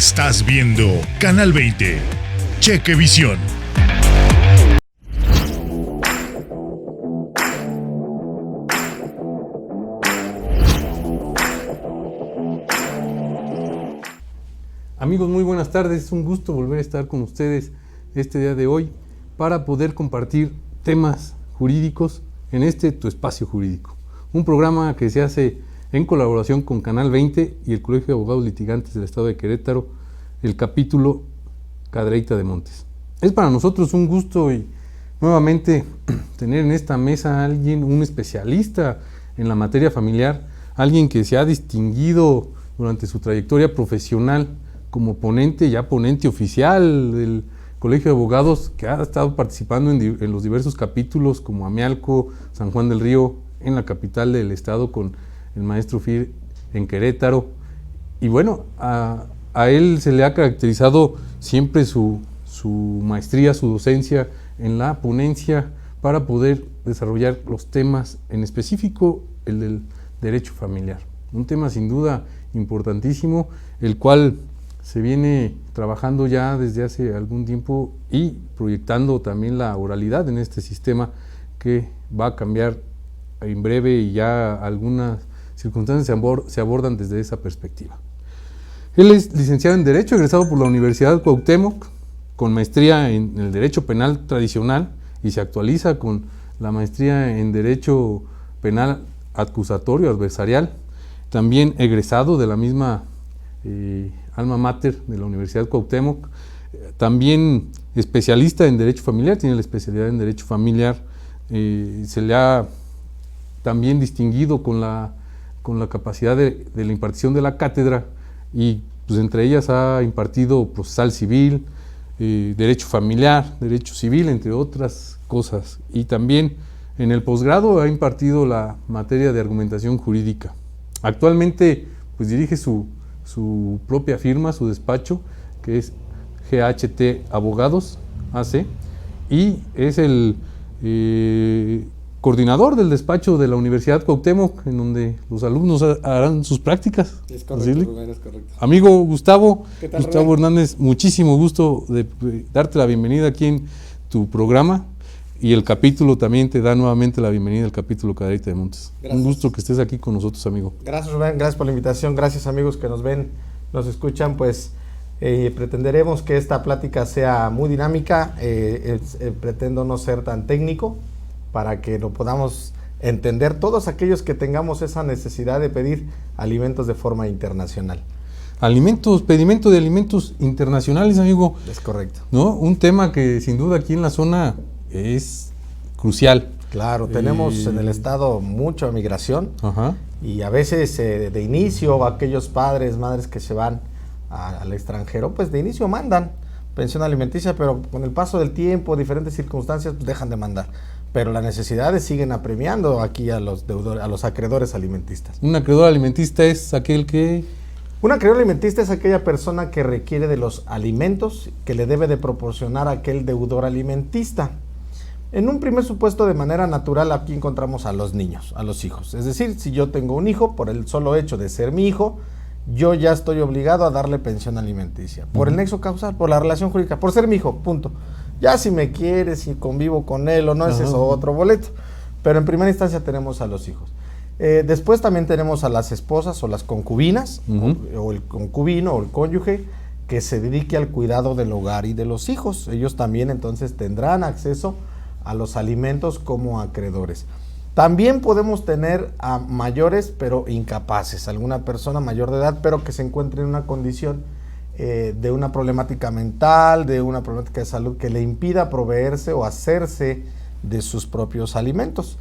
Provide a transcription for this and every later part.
Estás viendo Canal 20, Chequevisión. Amigos, muy buenas tardes. Es un gusto volver a estar con ustedes este día de hoy para poder compartir temas jurídicos en tu espacio jurídico. Un programa que se hace en colaboración con Canal 20 y el Colegio de Abogados Litigantes del Estado de Querétaro, el capítulo Cadereyta de Montes. Es para nosotros un gusto y nuevamente tener en esta mesa a un especialista en la materia familiar, alguien que se ha distinguido durante su trayectoria profesional como ponente oficial del Colegio de Abogados, que ha estado participando en los diversos capítulos como Amialco, San Juan del Río, en la capital del estado con el maestro Fir en Querétaro. Y bueno, a él se le ha caracterizado siempre su maestría, su docencia en la ponencia para poder desarrollar los temas, en específico el del derecho familiar. Un tema sin duda importantísimo, el cual se viene trabajando ya desde hace algún tiempo y proyectando también la oralidad en este sistema que va a cambiar en breve, y ya algunas circunstancias se abordan desde esa perspectiva. Él es licenciado en Derecho, egresado por la Universidad Cuauhtémoc, con maestría en el Derecho Penal Tradicional, y se actualiza con la maestría en Derecho Penal Acusatorio Adversarial. También egresado de la misma alma mater de la Universidad Cuauhtémoc. También especialista en Derecho Familiar, tiene la especialidad en Derecho Familiar. Se le ha también distinguido con la capacidad de la impartición de la cátedra, y pues entre ellas ha impartido procesal civil, derecho familiar, derecho civil, entre otras cosas. Y también en el posgrado ha impartido la materia de argumentación jurídica. Actualmente pues dirige su propia firma, su despacho, que es GHT Abogados AC, y es el coordinador del despacho de la Universidad Cuauhtémoc, en donde los alumnos harán sus prácticas. Es correcto, Rubén, es correcto. Amigo Gustavo, ¿Qué tal, Gustavo Rubén? Hernández, muchísimo gusto de darte la bienvenida aquí en tu programa, y el capítulo también te da nuevamente la bienvenida al capítulo Cadereyta de Montes. Gracias. Un gusto que estés aquí con nosotros, amigo. Gracias, Rubén, gracias por la invitación, gracias amigos que nos ven, nos escuchan. Pues pretenderemos que esta plática sea muy dinámica, pretendo no ser tan técnico, para que lo podamos entender todos aquellos que tengamos esa necesidad de pedir alimentos de forma internacional. Pedimento de alimentos internacionales, amigo. Es correcto. ¿No? Un tema que sin duda aquí en la zona es crucial. Claro, tenemos en el estado mucha migración. Ajá. Y a veces de inicio aquellos padres, madres que se van al extranjero, pues de inicio mandan pensión alimenticia, pero con el paso del tiempo, diferentes circunstancias, pues dejan de mandar. Pero las necesidades siguen apremiando aquí a los deudores, a los acreedores alimentistas. Un acreedor alimentista es aquel que... Un acreedor alimentista es aquella persona que requiere de los alimentos que le debe de proporcionar aquel deudor alimentista. En un primer supuesto, de manera natural, aquí encontramos a los niños, a los hijos. Es decir, si yo tengo un hijo, por el solo hecho de ser mi hijo, yo ya estoy obligado a darle pensión alimenticia. Por el nexo causal, por la relación jurídica, por ser mi hijo, punto. Ya si me quiere, si convivo con él o no, es eso otro boleto. Pero en primera instancia tenemos a los hijos. Después también tenemos a las esposas o las concubinas, o el concubino o el cónyuge, que se dedique al cuidado del hogar y de los hijos. Ellos también entonces tendrán acceso a los alimentos como acreedores. También podemos tener a mayores pero incapaces, alguna persona mayor de edad pero que se encuentre en una condición de una problemática mental, de una problemática de salud que le impida proveerse o hacerse de sus propios alimentos.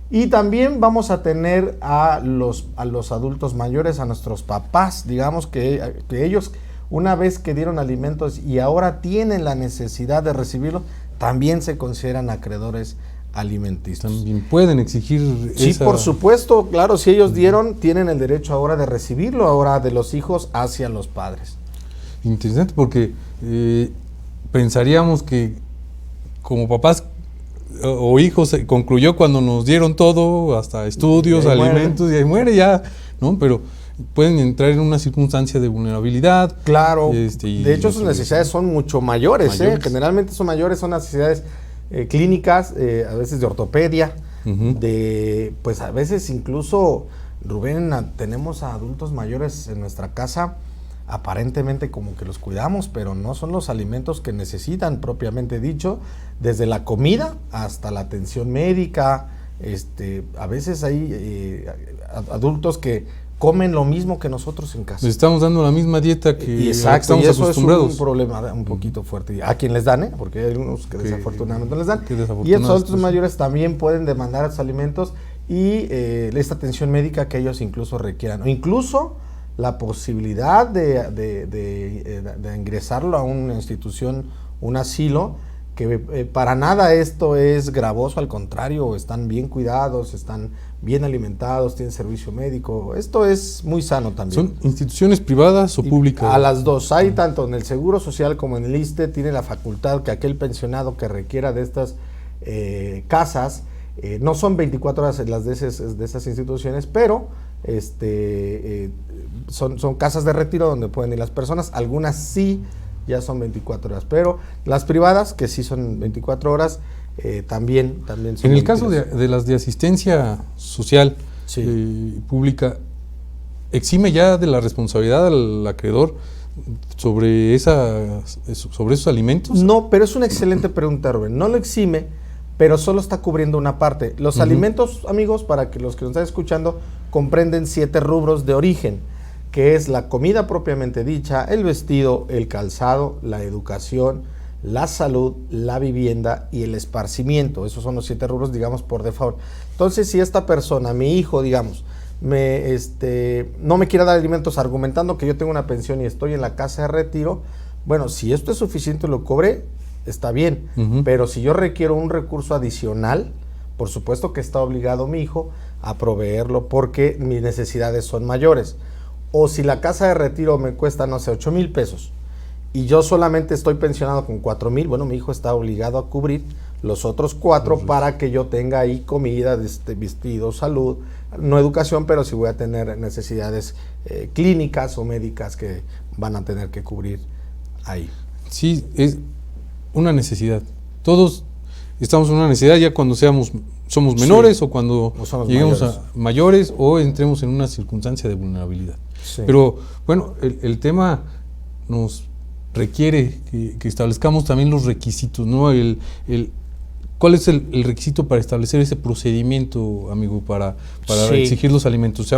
Y también vamos a tener a los adultos mayores, a nuestros papás, digamos que ellos, una vez que dieron alimentos y ahora tienen la necesidad de recibirlo, también se consideran acreedores alimentistas. También pueden exigir Sí, por supuesto, claro, si ellos dieron, tienen el derecho ahora de recibirlo, ahora de los hijos hacia los padres. Interesante, porque pensaríamos que como papás o hijos se concluyó cuando nos dieron todo, hasta estudios, alimentos, y ahí muere ya, ¿no? Pero pueden entrar en una circunstancia de vulnerabilidad. Claro, y de hecho sus necesidades son mucho mayores. Generalmente son mayores, son necesidades clínicas, a veces de ortopedia, pues a veces incluso, Rubén, tenemos a adultos mayores en nuestra casa, aparentemente como que los cuidamos, pero no son los alimentos que necesitan propiamente dicho, desde la comida hasta la atención médica. A veces hay adultos que comen lo mismo que nosotros en casa. Les estamos dando la misma dieta que exacto, estamos y eso acostumbrados. es un problema un poquito fuerte. A quien les dan, porque hay algunos que desafortunadamente no les dan. Y estos adultos mayores también pueden demandar estos alimentos y esta atención médica que ellos incluso requieran. O incluso la posibilidad de ingresarlo a una institución, un asilo, que para nada esto es gravoso, al contrario, están bien cuidados, están bien alimentados, tienen servicio médico. Esto es muy sano también. ¿Son instituciones privadas o públicas? A las dos. Hay tanto en el Seguro Social como en el ISSSTE, tiene la facultad que aquel pensionado que requiera de estas casas, no son 24 horas las de esas instituciones, pero son casas de retiro donde pueden ir las personas. Algunas sí ya son 24 horas, pero las privadas, que sí son 24 horas, también son. En el caso de las de asistencia social pública, ¿exime ya de la responsabilidad al acreedor sobre esos alimentos? No, pero es una excelente pregunta, Rubén. No lo exime, pero solo está cubriendo una parte. Los alimentos, amigos, para que los que nos están escuchando, comprenden 7 rubros de origen, que es la comida propiamente dicha, el vestido, el calzado, la educación, la salud, la vivienda y el esparcimiento. Esos son los 7 rubros, digamos, por default. Entonces, si esta persona, mi hijo, digamos, no me quiere dar alimentos argumentando que yo tengo una pensión y estoy en la casa de retiro, bueno, si esto es suficiente y lo cobre, está bien. Pero si yo requiero un recurso adicional, por supuesto que está obligado mi hijo a proveerlo porque mis necesidades son mayores. O si la casa de retiro me cuesta, no sé, 8,000 pesos y yo solamente estoy pensionado con 4,000, bueno, mi hijo está obligado a cubrir los otros 4 para que yo tenga ahí comida, vestido, salud, no educación, pero sí voy a tener necesidades clínicas o médicas que van a tener que cubrir ahí. Sí, es una necesidad. Todos estamos en una necesidad ya cuando somos menores o cuando lleguemos a mayores o entremos en una circunstancia de vulnerabilidad. Sí. Pero bueno, el tema nos requiere que establezcamos también los requisitos, ¿no? ¿Cuál es el requisito para establecer ese procedimiento, amigo, para exigir los alimentos? Sea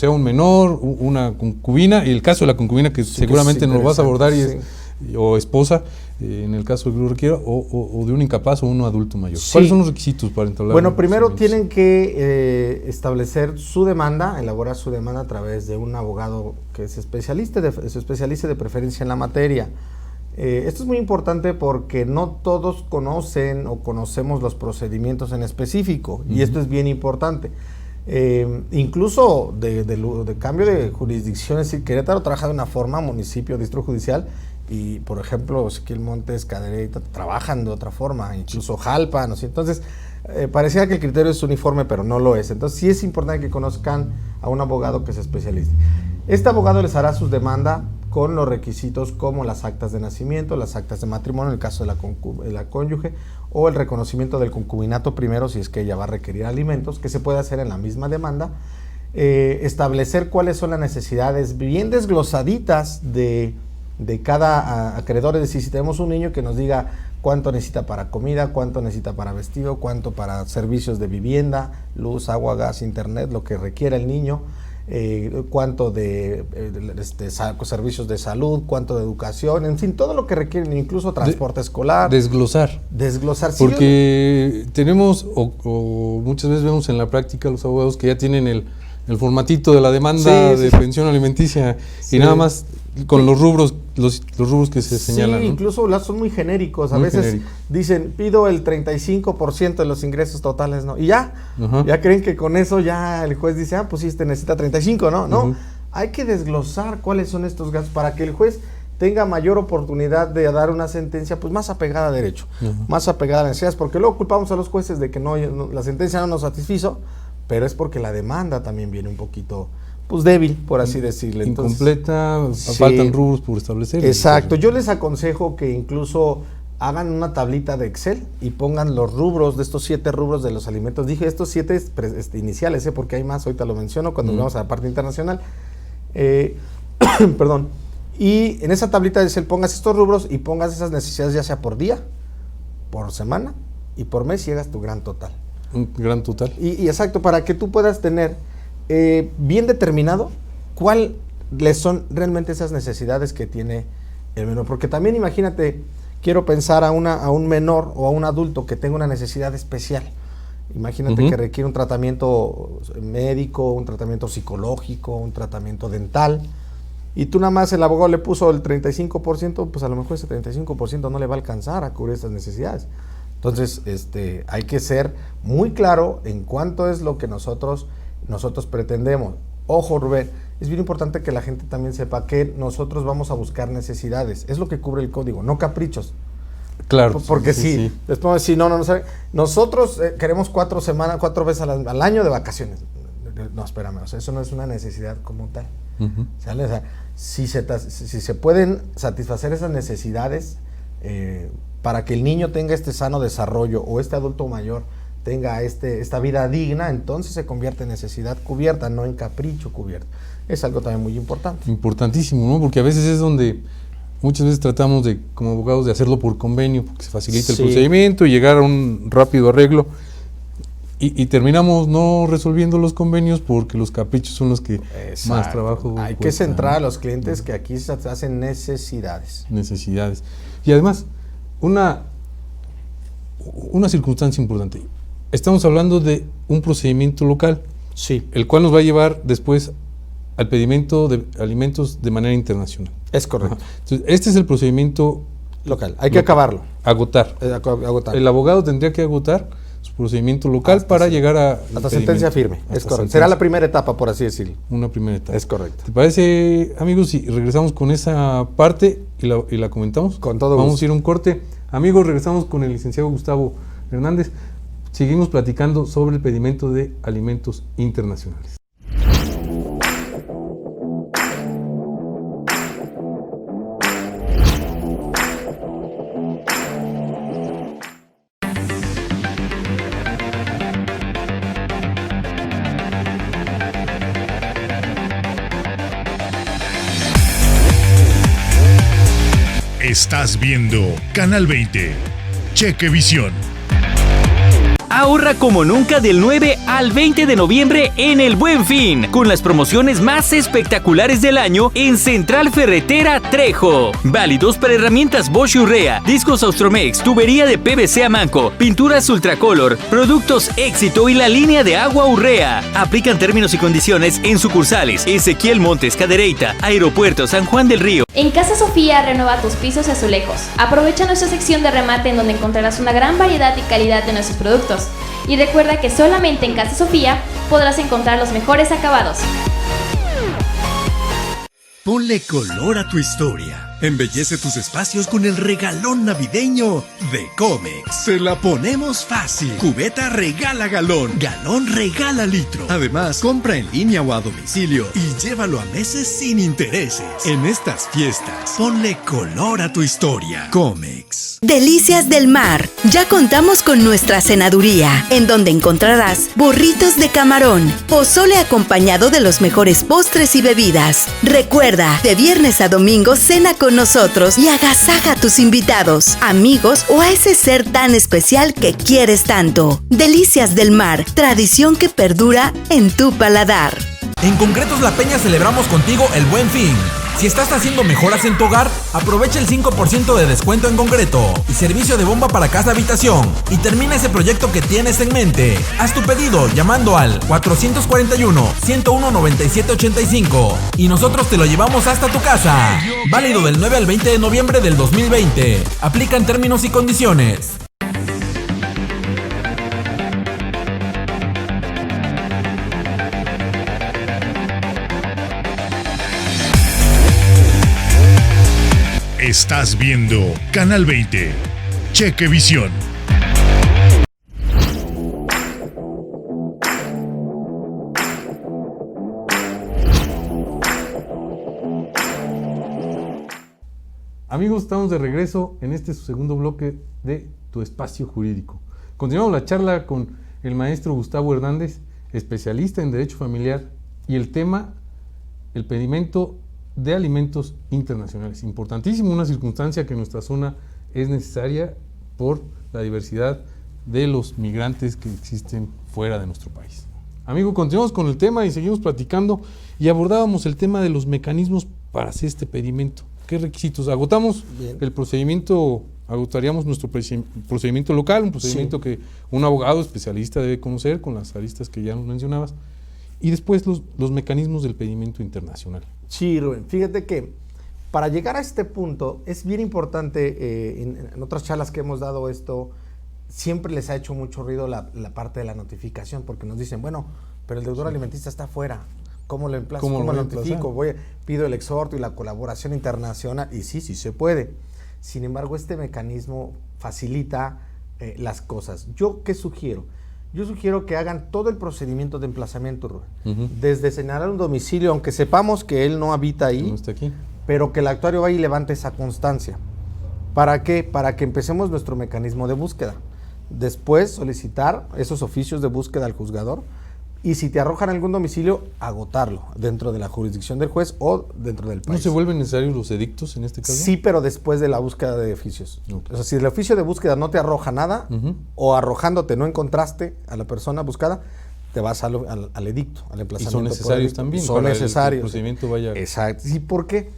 un menor, una concubina, y el caso de la concubina que seguramente nos vas a abordar, o esposa, en el caso que lo requiera, o de un incapaz o un adulto mayor. ¿Cuáles son los requisitos para entablar? Bueno, primero tienen que establecer su demanda, elaborar su demanda a través de un abogado que se especialice de preferencia en la materia. Esto es muy importante porque no todos conocen o conocemos los procedimientos en específico, y esto es bien importante. Incluso de cambio de jurisdicción, es decir, Querétaro trabaja de una forma, municipio, distrito judicial, y por ejemplo, Ezequiel Montes, Cadereyta trabajan de otra forma, incluso Jalpa, ¿no? Entonces, parecía que el criterio es uniforme, pero no lo es. Entonces, sí es importante que conozcan a un abogado que se especialice. Este abogado les hará sus demandas con los requisitos como las actas de nacimiento, las actas de matrimonio, en el caso de la cónyuge, o el reconocimiento del concubinato primero, si es que ella va a requerir alimentos, que se puede hacer en la misma demanda. Establecer cuáles son las necesidades bien desglosaditas de cada acreedor, es decir, si tenemos un niño que nos diga cuánto necesita para comida, cuánto necesita para vestido, cuánto para servicios de vivienda, luz, agua, gas, internet, lo que requiera el niño, cuánto de servicios de salud, cuánto de educación, en fin, todo lo que requieren, incluso transporte escolar. Desglosar. Porque tenemos, o muchas veces vemos en la práctica los abogados que ya tienen el formatito de la demanda de pensión alimenticia y nada más con los rubros que se señalan. Sí, ¿no? Incluso son muy genéricos. A veces dicen, pido el 35% de los ingresos totales, ¿no? Y ya creen que con eso ya el juez dice, pues sí, necesita 35, ¿no? No, hay que desglosar cuáles son estos gastos para que el juez tenga mayor oportunidad de dar una sentencia pues más apegada a derecho, más apegada a las necesidades, porque luego culpamos a los jueces de que no la sentencia no nos satisfizo, pero es porque la demanda también viene un poquito pues débil, por así decirlo. Entonces, incompleta, sí. faltan rubros por establecer. Exacto, yo les aconsejo que incluso hagan una tablita de Excel y pongan los rubros de estos 7 rubros de los alimentos. Dije estos 7 iniciales, porque hay más, ahorita lo menciono cuando vamos a la parte internacional. Perdón. Y en esa tablita de Excel pongas estos rubros y pongas esas necesidades ya sea por día, por semana y por mes, y llegas tu gran total. Un gran total. Y exacto, para que tú puedas tener bien determinado cuáles son realmente esas necesidades que tiene el menor. Porque también imagínate, quiero pensar a un menor o a un adulto que tenga una necesidad especial. Imagínate que requiere un tratamiento médico, un tratamiento psicológico, un tratamiento dental, y tú nada más, el abogado le puso el 35%, pues a lo mejor ese 35% no le va a alcanzar a cubrir estas necesidades. Entonces, hay que ser muy claro en cuánto es lo que nosotros pretendemos. Ojo, Rubén, es bien importante que la gente también sepa que nosotros vamos a buscar necesidades. Es lo que cubre el código, no caprichos. Claro. Porque sí. Después si no, nosotros queremos 4 veces al año de vacaciones. No, espérame, eso no es una necesidad como tal. ¿Sale? O sea, si se pueden satisfacer esas necesidades para que el niño tenga este sano desarrollo o este adulto mayor tenga esta vida digna, entonces se convierte en necesidad cubierta, no en capricho cubierto. Es algo también muy importante. Importantísimo, ¿no? Porque a veces es donde muchas veces tratamos de, como abogados, de hacerlo por convenio, porque se facilita el procedimiento y llegar a un rápido arreglo. Y terminamos no resolviendo los convenios porque los caprichos son los que más trabajo hay cuesta, que centrar a los clientes que aquí se hacen necesidades. Y además, una circunstancia importante. Estamos hablando de un procedimiento local, el cual nos va a llevar después al pedimento de alimentos de manera internacional. Es correcto. Entonces, este es el procedimiento local. Hay que acabarlo. Agotar. El abogado tendría que agotar su procedimiento local para llegar a hasta sentencia firme. Es correcto. Será la primera etapa, por así decirlo. Una primera etapa. Es correcto. ¿Te parece, amigos, si regresamos con esa parte y la comentamos? Con todo gusto. Vamos a ir a un corte. Amigos, regresamos con el licenciado Gustavo Hernández. Seguimos platicando sobre el pedimento de alimentos internacionales. Estás viendo Canal 20, Chequevisión. Ahorra como nunca del 9 al 20 de noviembre en el Buen Fin, con las promociones más espectaculares del año en Central Ferretera Trejo. Válidos para herramientas Bosch y Urrea, discos Austromex, tubería de PVC a manco, pinturas Ultracolor, productos Éxito y la línea de agua Urrea. Aplican términos y condiciones en sucursales Ezequiel Montes, Cadereyta, Aeropuerto San Juan del Río. En Casa Sofía renueva tus pisos y azulejos. Aprovecha nuestra sección de remate en donde encontrarás una gran variedad y calidad de nuestros productos. Y recuerda que solamente en Casa Sofía podrás encontrar los mejores acabados. Ponle color a tu historia. Embellece tus espacios con el regalón navideño de Comex. Se la ponemos fácil. Cubeta regala galón. Galón regala litro. Además, compra en línea o a domicilio y llévalo a meses sin intereses. En estas fiestas, ponle color a tu historia. Comex. Delicias del Mar. Ya contamos con nuestra cenaduría, en donde encontrarás burritos de camarón, pozole acompañado de los mejores postres y bebidas. Recuerda, de viernes a domingo cena con nosotros y agasaja a tus invitados, amigos o a ese ser tan especial que quieres tanto. Delicias del Mar, tradición que perdura en tu paladar. En Concretos La Peña celebramos contigo el Buen Fin. Si estás haciendo mejoras en tu hogar, aprovecha el 5% de descuento en concreto y servicio de bomba para casa habitación y termina ese proyecto que tienes en mente. Haz tu pedido llamando al 441-101-9785 y nosotros te lo llevamos hasta tu casa. Válido del 9 al 20 de noviembre del 2020. Aplican términos y condiciones. Estás viendo Canal 20, Chequevisión. Amigos, estamos de regreso en este su segundo bloque de Tu Espacio Jurídico. Continuamos la charla con el maestro Gustavo Hernández, especialista en Derecho Familiar, y el tema, el pedimento de alimentos internacionales. Importantísimo, una circunstancia que en nuestra zona es necesaria por la diversidad de los migrantes que existen fuera de nuestro país. Amigo, continuamos con el tema y seguimos platicando y abordábamos el tema de los mecanismos para hacer este pedimento. ¿Qué requisitos? Agotamos el procedimiento, agotaríamos nuestro procedimiento local, un procedimiento que un abogado especialista debe conocer con las aristas que ya nos mencionabas, y después los mecanismos del pedimento internacional. Sí, Rubén, fíjate que para llegar a este punto es bien importante, en otras charlas que hemos dado esto, siempre les ha hecho mucho ruido la parte de la notificación, porque nos dicen, bueno, pero el deudor alimentista está afuera, ¿cómo lo emplazo? ¿Cómo lo notifico? Pido el exhorto y la colaboración internacional, y sí se puede. Sin embargo, este mecanismo facilita las cosas. ¿Yo qué sugiero? Yo sugiero que hagan todo el procedimiento de emplazamiento, Rubén. Desde señalar un domicilio, aunque sepamos que él no habita ahí, no está aquí, pero que el actuario vaya y levante esa constancia. ¿Para qué? Para que empecemos nuestro mecanismo de búsqueda. Después solicitar esos oficios de búsqueda al juzgador, y si te arrojan algún domicilio, agotarlo dentro de la jurisdicción del juez o dentro del país. ¿No se vuelven necesarios los edictos en este caso? Sí, pero después de la búsqueda de oficios. Okay. O sea, si el oficio de búsqueda no te arroja nada, o arrojándote no encontraste a la persona buscada, te vas al edicto, al emplazamiento. Y son necesarios también. Son necesarios. El procedimiento vaya... Exacto. ¿Y por qué?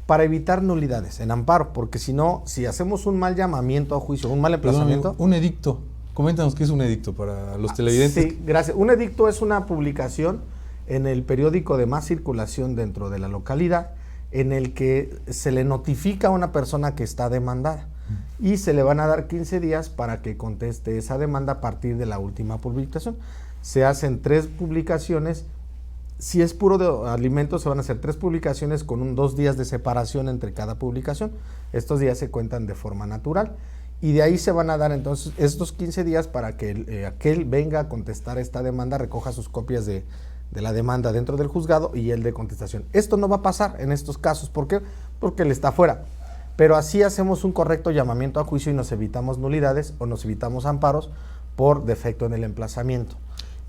Para evitar nulidades en amparo, porque si no, si hacemos un mal llamamiento a juicio, un mal emplazamiento... Perdón, amigo, un edicto. Coméntanos qué es un edicto para los televidentes. Sí, gracias. Un edicto es una publicación en el periódico de más circulación dentro de la localidad, en el que se le notifica a una persona que está demandada y se le van a dar 15 días para que conteste esa demanda a partir de la última publicación. Se hacen 3 publicaciones. Si es puro de alimentos, se van a hacer 3 publicaciones con 2 días de separación entre cada publicación. Estos días se cuentan de forma natural. Y de ahí se van a dar entonces estos 15 días para que aquel venga a contestar esta demanda, recoja sus copias de la demanda dentro del juzgado y el de contestación. Esto no va a pasar en estos casos. ¿Por qué? Porque él está fuera. Pero así hacemos un correcto llamamiento a juicio y nos evitamos nulidades o nos evitamos amparos por defecto en el emplazamiento.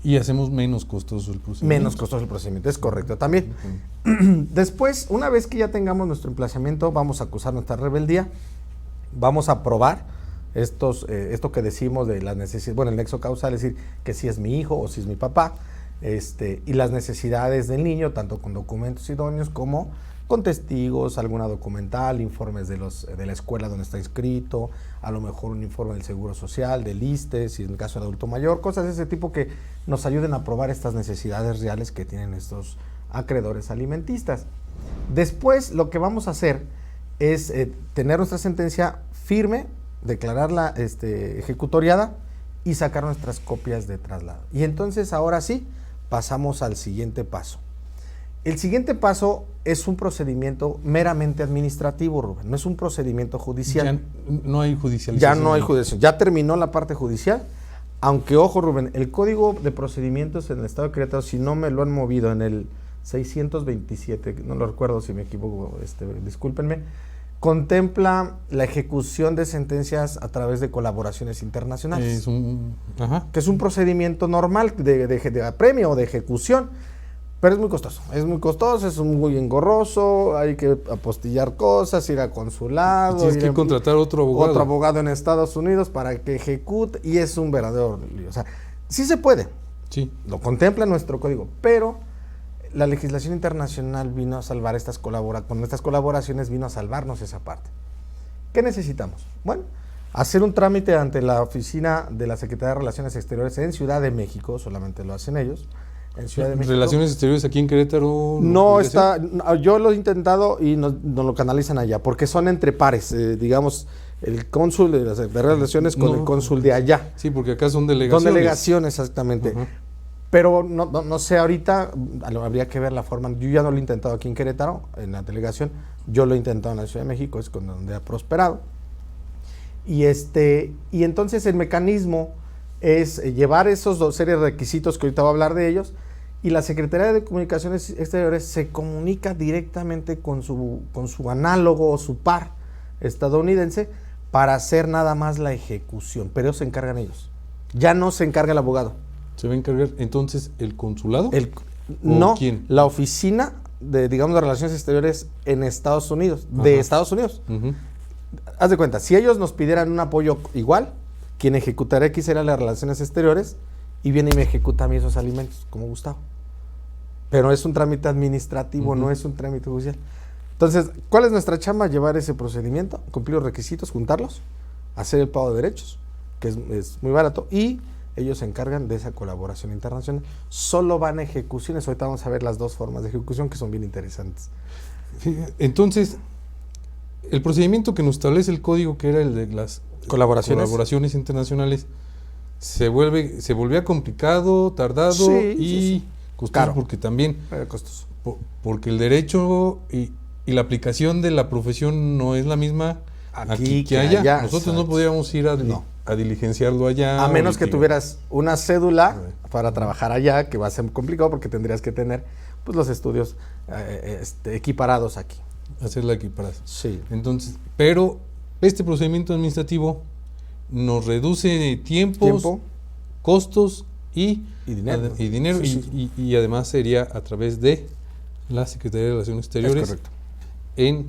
Y hacemos menos costoso el procedimiento. Menos costoso el procedimiento, es correcto también. Después, una vez que ya tengamos nuestro emplazamiento, vamos a acusar nuestra rebeldía, vamos a probar esto que decimos de las necesidades, bueno, el nexo causal, es decir, que si es mi hijo o si es mi papá, y las necesidades del niño, tanto con documentos idóneos como con testigos, alguna documental, informes de la escuela donde está inscrito, a lo mejor un informe del Seguro Social, del ISSSTE, si en el caso del adulto mayor, cosas de ese tipo que nos ayuden a probar estas necesidades reales que tienen estos acreedores alimentistas. Después, lo que vamos a hacer es tener nuestra sentencia firme, declararla ejecutoriada y sacar nuestras copias de traslado. Y entonces ahora sí pasamos al siguiente paso. El siguiente paso es un procedimiento meramente administrativo, Rubén, no es un procedimiento judicial. Ya no hay judicialización. Ya no hay judicialización, ya terminó la parte judicial, aunque ojo, Rubén, el Código de Procedimientos en el Estado de Querétaro, si no me lo han movido en el 627, no lo recuerdo si me equivoco, discúlpenme, contempla la ejecución de sentencias a través de colaboraciones internacionales. Que es un procedimiento normal de apremio o de ejecución, pero es muy costoso, es muy engorroso, hay que apostillar cosas, ir a consulado. Tienes que contratar otro abogado en Estados Unidos para que ejecute, y es un verdadero lío. O sea, sí se puede, sí, lo contempla nuestro código, pero la legislación internacional vino a salvar con estas colaboraciones vino a salvarnos esa parte. ¿Qué necesitamos? Bueno, hacer un trámite ante la oficina de la Secretaría de Relaciones Exteriores en Ciudad de México, solamente lo hacen ellos, en Ciudad de México. ¿Relaciones Exteriores aquí en Querétaro? No está, yo lo he intentado y nos lo canalizan allá, porque son entre pares, digamos, el cónsul de las Relaciones con el cónsul de allá. Sí, porque acá son delegaciones. Son delegaciones, exactamente. Pero no sé ahorita, habría que ver la forma. Yo ya no lo he intentado aquí en Querétaro, en la delegación. Yo lo he intentado en la Ciudad de México, es donde ha prosperado. Y entonces el mecanismo es llevar esos 2 series de requisitos que ahorita voy a hablar de ellos, y la Secretaría de Comunicaciones Exteriores se comunica directamente con su análogo o su par estadounidense para hacer nada más la ejecución, pero se encargan ellos. Ya no se encarga el abogado. ¿Se va a encargar entonces el consulado? No, quién? la oficina de, digamos, de Relaciones Exteriores en Estados Unidos, Ajá. de Estados Unidos. Uh-huh. Haz de cuenta, si ellos nos pidieran un apoyo igual, quien ejecutaría aquí sería las Relaciones Exteriores y viene y me ejecuta a mí esos alimentos, como Gustavo. Pero es un trámite administrativo, no es un trámite judicial. Entonces, ¿cuál es nuestra chamba? Llevar ese procedimiento, cumplir los requisitos, juntarlos, hacer el pago de derechos, que es muy barato, y ellos se encargan de esa colaboración internacional. Solo van a ejecuciones. Ahorita vamos a ver las dos formas de ejecución que son bien interesantes. Entonces, el procedimiento que nos establece el código, que era el de las colaboraciones internacionales, se volvía complicado, tardado y costoso, caro, porque también costoso. Porque el derecho y la aplicación de la profesión no es la misma aquí que allá. Nosotros no podríamos ir a diligenciarlo allá. A menos que tuvieras una cédula para trabajar allá, que va a ser complicado porque tendrías que tener pues los estudios equiparados aquí. Hacer la equiparación. Sí. Entonces, pero este procedimiento administrativo nos reduce tiempos, costos y dinero. Sí. Y además sería a través de la Secretaría de Relaciones Exteriores en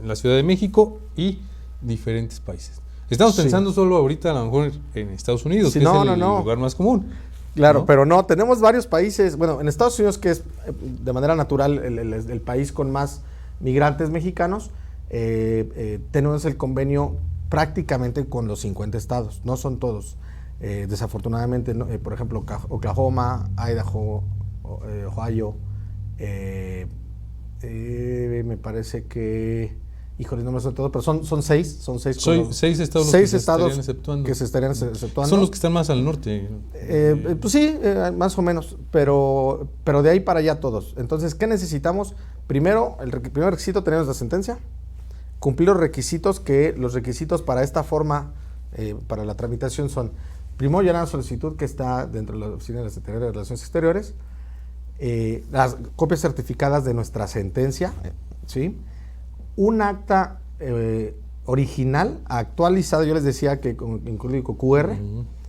la Ciudad de México y diferentes países. Estamos pensando solo ahorita a lo mejor en Estados Unidos, que es el lugar más común. Claro, pero no, tenemos varios países. Bueno, en Estados Unidos, que es de manera natural el país con más migrantes mexicanos, tenemos el convenio prácticamente con los 50 estados. No son todos. Desafortunadamente, por ejemplo, Oklahoma, Idaho, Ohio, me parece que, híjole, no me sé todo, pero son seis estados que se estarían exceptuando. Son los que están más al norte. Pues sí, más o menos, pero de ahí para allá todos. Entonces, ¿qué necesitamos? Primero, el primer requisito, tenemos la sentencia, cumplir los requisitos para esta forma, para la tramitación son, primero, llenar la solicitud que está dentro de la Oficina de la Secretaría de Relaciones Exteriores, las copias certificadas de nuestra sentencia, ¿sí? Un acta original, actualizada, yo les decía que en código QR,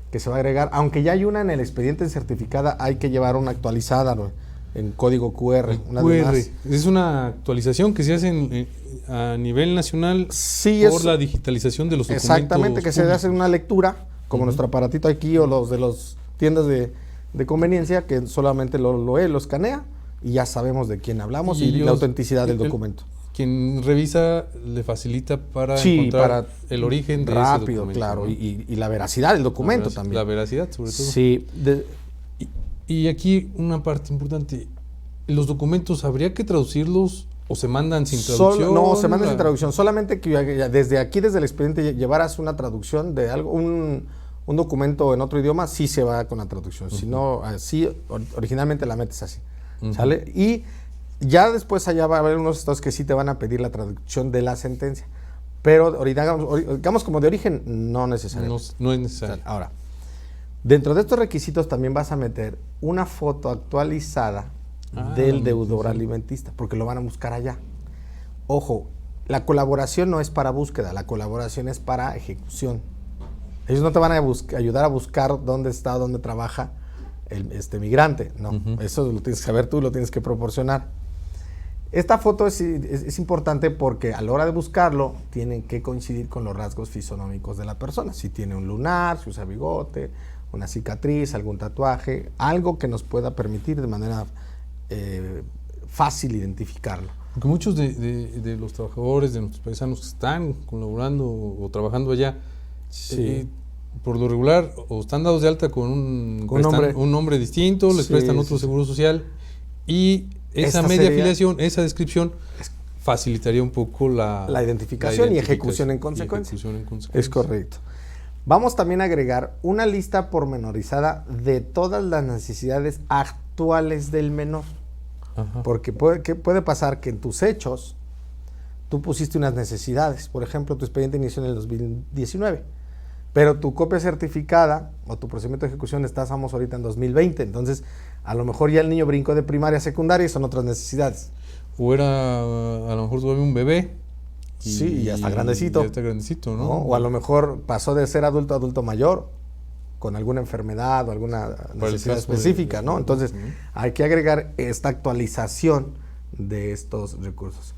que se va a agregar, aunque ya hay una en el expediente certificada, hay que llevar una actualizada en código QR. Es una actualización que se hace a nivel nacional por la digitalización de los documentos. Exactamente, que se hace una lectura, como nuestro aparatito aquí o los de las tiendas de conveniencia, que solamente lo escanea y ya sabemos de quién hablamos y la autenticidad del documento. Quien revisa le facilita para encontrar el origen de ese documento. Claro, y la veracidad del documento también. La veracidad, sobre todo. Sí. Y aquí una parte importante, ¿los documentos habría que traducirlos o se mandan sin traducción? No, se mandan sin traducción, solamente que desde el expediente llevaras una traducción de algo, un documento en otro idioma, sí se va con la traducción, si no, así originalmente la metes así, ¿sale? Y ya después allá va a haber unos estados que sí te van a pedir la traducción de la sentencia, pero digamos como de origen, no necesariamente. No es necesario. Ahora, dentro de estos requisitos también vas a meter una foto actualizada del deudor alimentista, porque lo van a buscar allá. Ojo, la colaboración no es para búsqueda, la colaboración es para ejecución. Ellos no te van a ayudar a buscar dónde está, dónde trabaja este migrante, no. Eso lo tienes que saber tú, lo tienes que proporcionar. Esta foto es importante porque a la hora de buscarlo tienen que coincidir con los rasgos fisonómicos de la persona. Si tiene un lunar, si usa bigote, una cicatriz, algún tatuaje, algo que nos pueda permitir de manera fácil identificarlo. Porque muchos de los trabajadores, de nuestros paisanos que están colaborando o trabajando allá, por lo regular o están dados de alta con un nombre distinto, les prestan otro seguro social y esa media afiliación, esa descripción facilitaría un poco la identificación y ejecución en consecuencia. Es correcto. Vamos también a agregar una lista pormenorizada de todas las necesidades actuales del menor. Porque puede pasar que en tus hechos tú pusiste unas necesidades. Por ejemplo, tu expediente inició en el 2019, pero tu copia certificada o tu procedimiento de ejecución estamos ahorita en 2020. Entonces, a lo mejor ya el niño brincó de primaria a secundaria y son otras necesidades. O era a lo mejor todavía un bebé Sí, ya está grandecito. Ya está grandecito, ¿no? O a lo mejor pasó de ser adulto a adulto mayor con alguna enfermedad o alguna necesidad específica, ¿no? Entonces, hay que agregar esta actualización de estos recursos.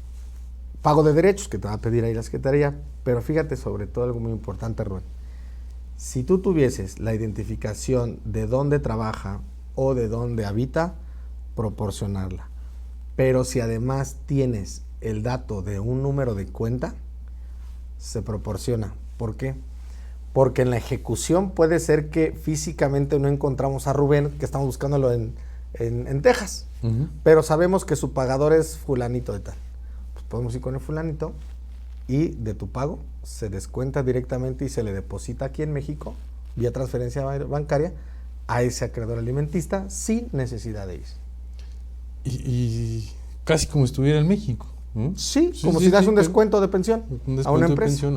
Pago de derechos, que te va a pedir ahí la Secretaría, pero fíjate sobre todo algo muy importante, Rubén. Si tú tuvieses la identificación de dónde trabaja o de dónde habita, proporcionarla. Pero si además tienes el dato de un número de cuenta, se proporciona. ¿Por qué? Porque en la ejecución puede ser que físicamente no encontramos a Rubén, que estamos buscándolo en Texas, pero sabemos que su pagador es fulanito de tal. Pues podemos ir con el fulanito y de tu pago se descuenta directamente y se le deposita aquí en México, vía transferencia bancaria, a ese acreedor alimentista sin necesidad de irse. Y casi como si estuviera en México. Sí, como si das un descuento de pensión a una empresa.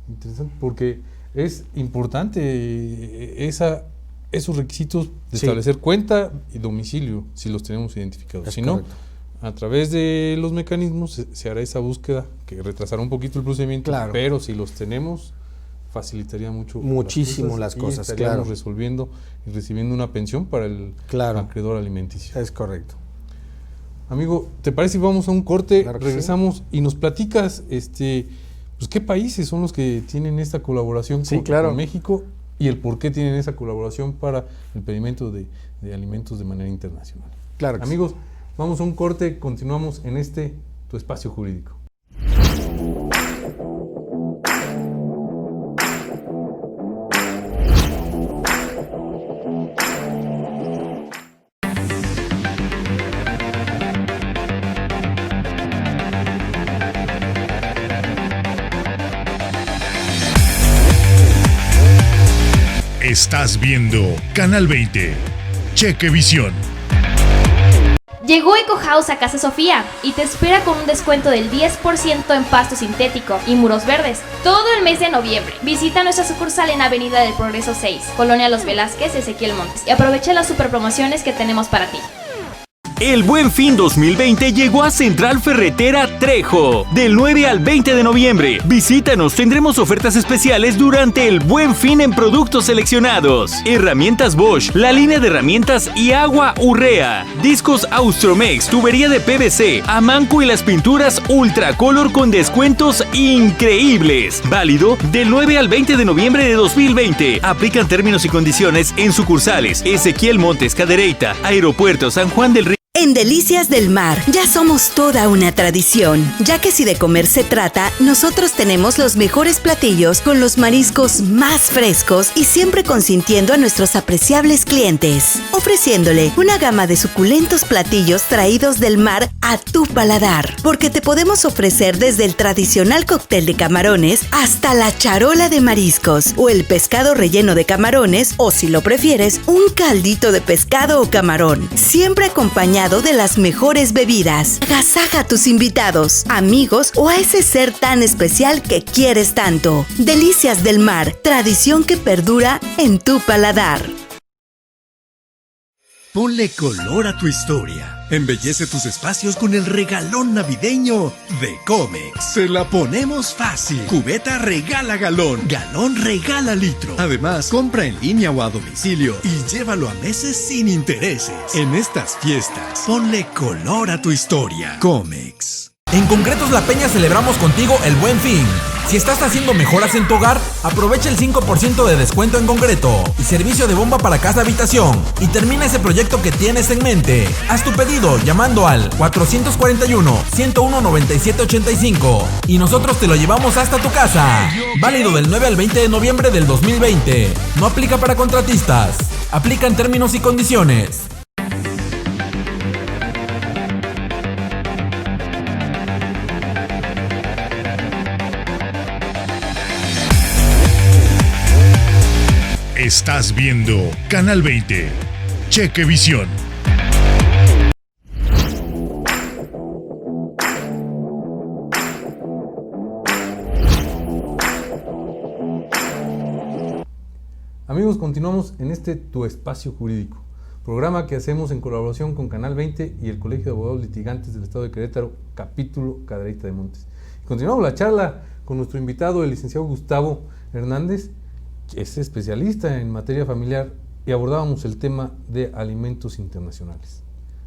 Interesante, porque es importante esos requisitos de establecer cuenta y domicilio, si los tenemos identificados. Si no, a través de los mecanismos se hará esa búsqueda, que retrasará un poquito el procedimiento, pero si los tenemos, facilitaría muchísimo las cosas, estaríamos resolviendo y recibiendo una pensión para el acreedor alimenticio. Es correcto. Amigo, ¿te parece si vamos a un corte? Regresamos y nos platicas pues qué países son los que tienen esta colaboración con México y el por qué tienen esa colaboración para el pedimento de alimentos de manera internacional. Claro. Amigos, vamos a un corte, continuamos en tu espacio jurídico. Estás viendo Canal 20, Cheque Visión. Llegó Eco House a Casa Sofía y te espera con un descuento del 10% en pasto sintético y muros verdes todo el mes de noviembre. Visita nuestra sucursal en Avenida del Progreso 6, Colonia Los Velázquez, Ezequiel Montes, y aprovecha las super promociones que tenemos para ti. El Buen Fin 2020 llegó a Central Ferretera Trejo. Del 9 al 20 de noviembre. Visítanos, tendremos ofertas especiales durante el Buen Fin en productos seleccionados. Herramientas Bosch, la línea de herramientas y agua Urrea. Discos Austromex, tubería de PVC, Amanco y las pinturas Ultracolor con descuentos increíbles. Válido del 9 al 20 de noviembre de 2020. Aplican términos y condiciones en sucursales Ezequiel Montes, Cadereyta, Aeropuerto San Juan del Río. En Delicias del Mar ya somos toda una tradición, ya que si de comer se trata, nosotros tenemos los mejores platillos con los mariscos más frescos y siempre consintiendo a nuestros apreciables clientes, ofreciéndole una gama de suculentos platillos traídos del mar a tu paladar, porque te podemos ofrecer desde el tradicional cóctel de camarones hasta la charola de mariscos o el pescado relleno de camarones o, si lo prefieres, un caldito de pescado o camarón, siempre acompañado de las mejores bebidas. Agasaja a tus invitados, amigos o a ese ser tan especial que quieres tanto. Delicias del Mar, tradición que perdura en tu paladar. Ponle color a tu historia. Embellece tus espacios con el regalón navideño de Comex. Se la ponemos fácil. Cubeta regala galón. Galón regala litro. Además, compra en línea o a domicilio y llévalo a meses sin intereses. En estas fiestas, ponle color a tu historia. Comex. En Concretos La Peña celebramos contigo el Buen Fin. Si estás haciendo mejoras en tu hogar, aprovecha el 5% de descuento en concreto y servicio de bomba para casa habitación y termina ese proyecto que tienes en mente. Haz tu pedido llamando al 441-101-9785 y nosotros te lo llevamos hasta tu casa. Válido del 9 al 20 de noviembre del 2020. No aplica para contratistas. Aplica en términos y condiciones. Estás viendo Canal 20, Cheque Visión. Amigos, continuamos en tu espacio jurídico, programa que hacemos en colaboración con Canal 20 y el Colegio de Abogados Litigantes del Estado de Querétaro, capítulo Cadereyta de Montes. Continuamos la charla con nuestro invitado, el licenciado Gustavo Hernández, que es especialista en materia familiar, y abordábamos el tema de alimentos internacionales.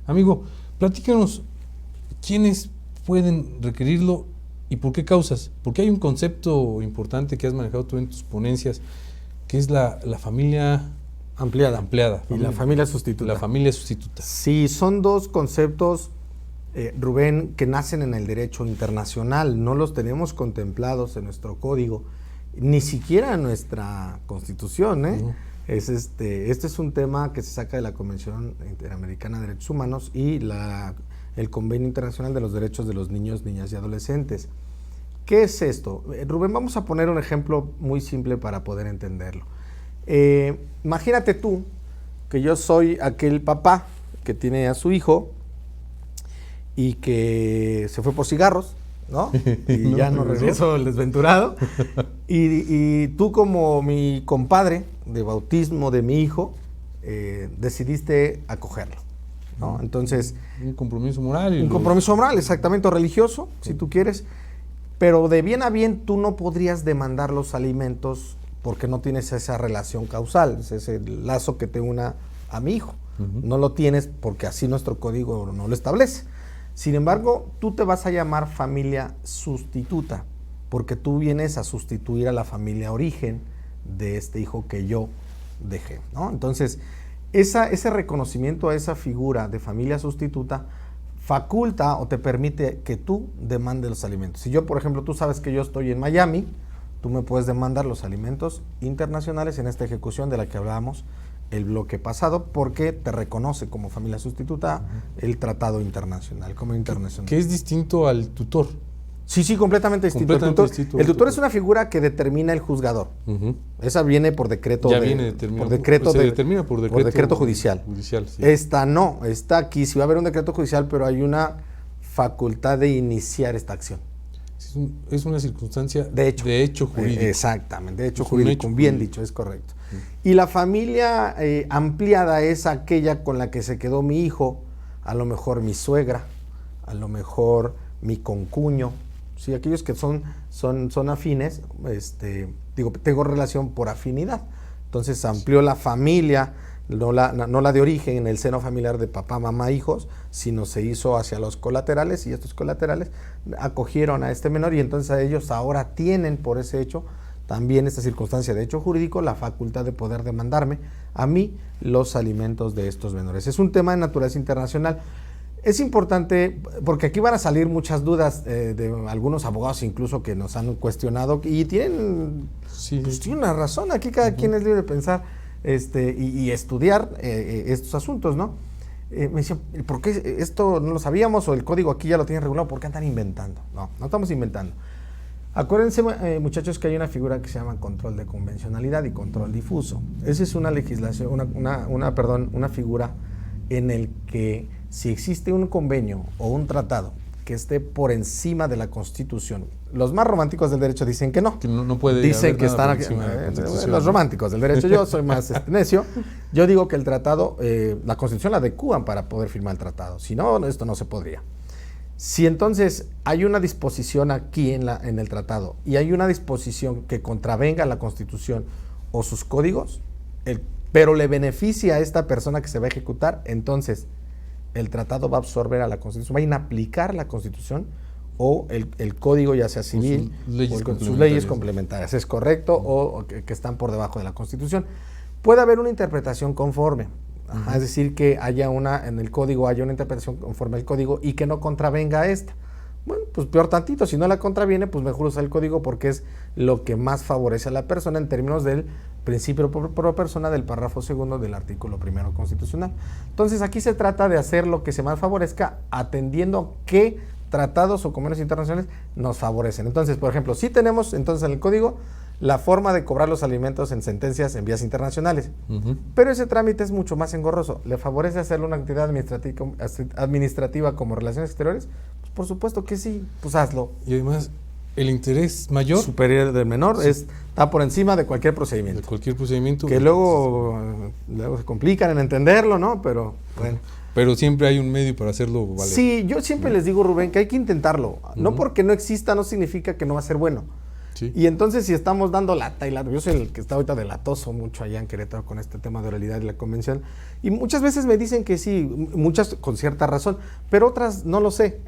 Amigo, platícanos quiénes pueden requerirlo y por qué causas. Porque hay un concepto importante que has manejado tú en tus ponencias, que es la familia ampliada. Y la familia sustituta. La familia sustituta. Sí, son dos conceptos, Rubén, que nacen en el derecho internacional. No los tenemos contemplados en nuestro código, ni siquiera en nuestra Constitución, ¿eh? Uh-huh. Este es un tema que se saca de la Convención Interamericana de Derechos Humanos y el Convenio Internacional de los Derechos de los Niños, Niñas y Adolescentes. ¿Qué es esto? Rubén, vamos a poner un ejemplo muy simple para poder entenderlo. Imagínate tú que yo soy aquel papá que tiene a su hijo y que se fue por cigarros, ¿no? Y ya no regresó el desventurado. Y tú, como mi compadre de bautismo de mi hijo, decidiste acogerlo, ¿no? Entonces, un compromiso moral. Un compromiso moral, exactamente, o religioso, si tú quieres. Pero de bien a bien tú no podrías demandar los alimentos porque no tienes esa relación causal, ese lazo que te una a mi hijo. Uh-huh. No lo tienes porque así nuestro código no lo establece. Sin embargo, tú te vas a llamar familia sustituta porque tú vienes a sustituir a la familia origen de este hijo que yo dejé, ¿no? Entonces, ese reconocimiento a esa figura de familia sustituta faculta o te permite que tú demandes los alimentos. Si yo, por ejemplo, tú sabes que yo estoy en Miami, tú me puedes demandar los alimentos internacionales en esta ejecución de la que hablábamos el bloque pasado, porque te reconoce como familia sustituta el tratado internacional, como internacional. Que es distinto al tutor. Sí, completamente distinto. El tutor es una figura que determina el juzgador. Uh-huh. Esa viene por decreto. Ya viene determinado. Determina por decreto judicial. Sí. Esta no, está aquí. Sí va a haber un decreto judicial, pero hay una facultad de iniciar esta acción. Es una circunstancia de hecho jurídico. Exactamente, de hecho jurídico, bien dicho, es correcto. Y la familia ampliada es aquella con la que se quedó mi hijo, a lo mejor mi suegra, a lo mejor mi concuño, ¿sí? Aquellos que son afines, tengo relación por afinidad. Entonces amplió la familia, no la de origen en el seno familiar de papá, mamá, hijos, sino se hizo hacia los colaterales, y estos colaterales acogieron a este menor, y entonces a ellos ahora tienen por ese hecho, también esta circunstancia de hecho jurídico, la facultad de poder demandarme a mí los alimentos de estos menores. Es un tema de naturaleza internacional. Es importante porque aquí van a salir muchas dudas de algunos abogados incluso que nos han cuestionado y tienen, tienen una razón. Aquí cada quien es libre de pensar y estudiar estos asuntos, ¿no? Me decían, ¿por qué esto no lo sabíamos o el código aquí ya lo tiene regulado? ¿Por qué andan inventando? No estamos inventando. Acuérdense, muchachos, que hay una figura que se llama control de convencionalidad y control difuso. Esa es una legislación, una figura en el que si existe un convenio o un tratado que esté por encima de la Constitución, los más románticos del derecho dicen que no. Que no puede dicen que están aquí, los románticos del derecho. Yo soy más necio. Yo digo que el tratado, la Constitución la adecúan para poder firmar el tratado. Si no, esto no se podría. Si entonces hay una disposición aquí en el tratado y hay una disposición que contravenga la Constitución o sus códigos, pero le beneficia a esta persona que se va a ejecutar, entonces el tratado va a absorber a la Constitución, va a inaplicar la Constitución o el código, ya sea civil, sus leyes complementarias, es correcto, o que están por debajo de la Constitución. Puede haber una interpretación conforme. Ajá, es decir, que en el código haya una interpretación conforme al código y que no contravenga a esta. Bueno, pues peor tantito, si no la contraviene, pues mejor usar el código porque es lo que más favorece a la persona en términos del principio pro persona del párrafo segundo del artículo primero constitucional. Entonces aquí se trata de hacer lo que se más favorezca atendiendo qué tratados o convenios internacionales nos favorecen. Entonces, por ejemplo, sí tenemos entonces en el código la forma de cobrar los alimentos en sentencias en vías internacionales. Uh-huh. Pero ese trámite es mucho más engorroso. ¿Le favorece hacerlo una actividad administrativa como relaciones exteriores? Pues por supuesto que sí, pues hazlo. Y además, el interés mayor superior del menor está por encima de cualquier procedimiento. De cualquier procedimiento. Que luego se complican en entenderlo, ¿no? Pero bueno. pero siempre hay un medio para hacerlo valer. Sí, yo siempre les digo, Rubén, que hay que intentarlo. No porque no exista, no significa que no va a ser bueno. Sí. Y entonces si estamos dando lata y lata, yo soy el que está ahorita de latoso mucho allá en Querétaro con este tema de oralidad y la convención, y muchas veces me dicen que sí, muchas con cierta razón, pero otras no lo sé.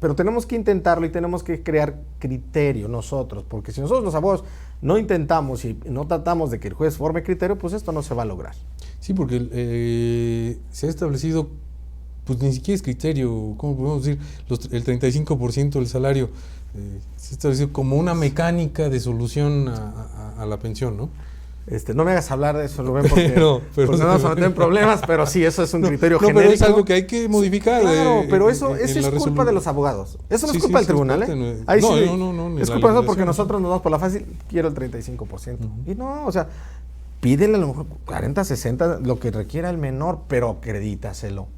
Pero tenemos que intentarlo y tenemos que crear criterio nosotros, porque si nosotros los abogados no intentamos y no tratamos de que el juez forme criterio, pues esto no se va a lograr. Sí, porque se ha establecido, pues ni siquiera es criterio, ¿cómo podemos decir? El 35% del salario se ha establecido como una mecánica de solución a la pensión, ¿no? No me hagas hablar de eso, Rubén, porque, pero porque no vamos a meter en problemas, pero sí, eso es un criterio genérico. Pero es algo que hay que modificar. Sí, claro, pero eso es culpa de los abogados. Eso no es culpa del tribunal, ¿eh? Ahí sí, no, es culpa de nosotros porque nosotros nos vamos por la fácil, quiero el 35%. Y no, o sea, pídele a lo mejor 40, 60, lo que requiera el menor, pero acredítaselo.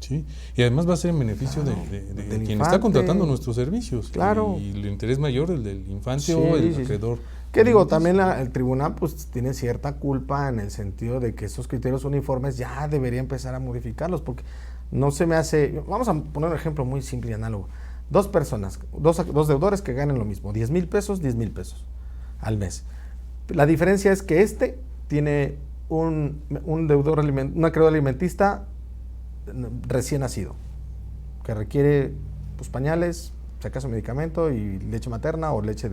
Sí, y además va a ser en beneficio de quien infante. está contratando nuestros servicios. Claro. Y el interés mayor, el del infante o el acreedor. ¿Qué digo? También el tribunal pues tiene cierta culpa en el sentido de que esos criterios uniformes ya debería empezar a modificarlos, porque no se me hace... Vamos a poner un ejemplo muy simple y análogo. Dos personas, dos deudores que ganen lo mismo, 10,000 pesos, 10,000 pesos al mes. La diferencia es que tiene un deudor un acreedor alimentista recién nacido, que requiere pues pañales, si acaso medicamento y leche materna o leche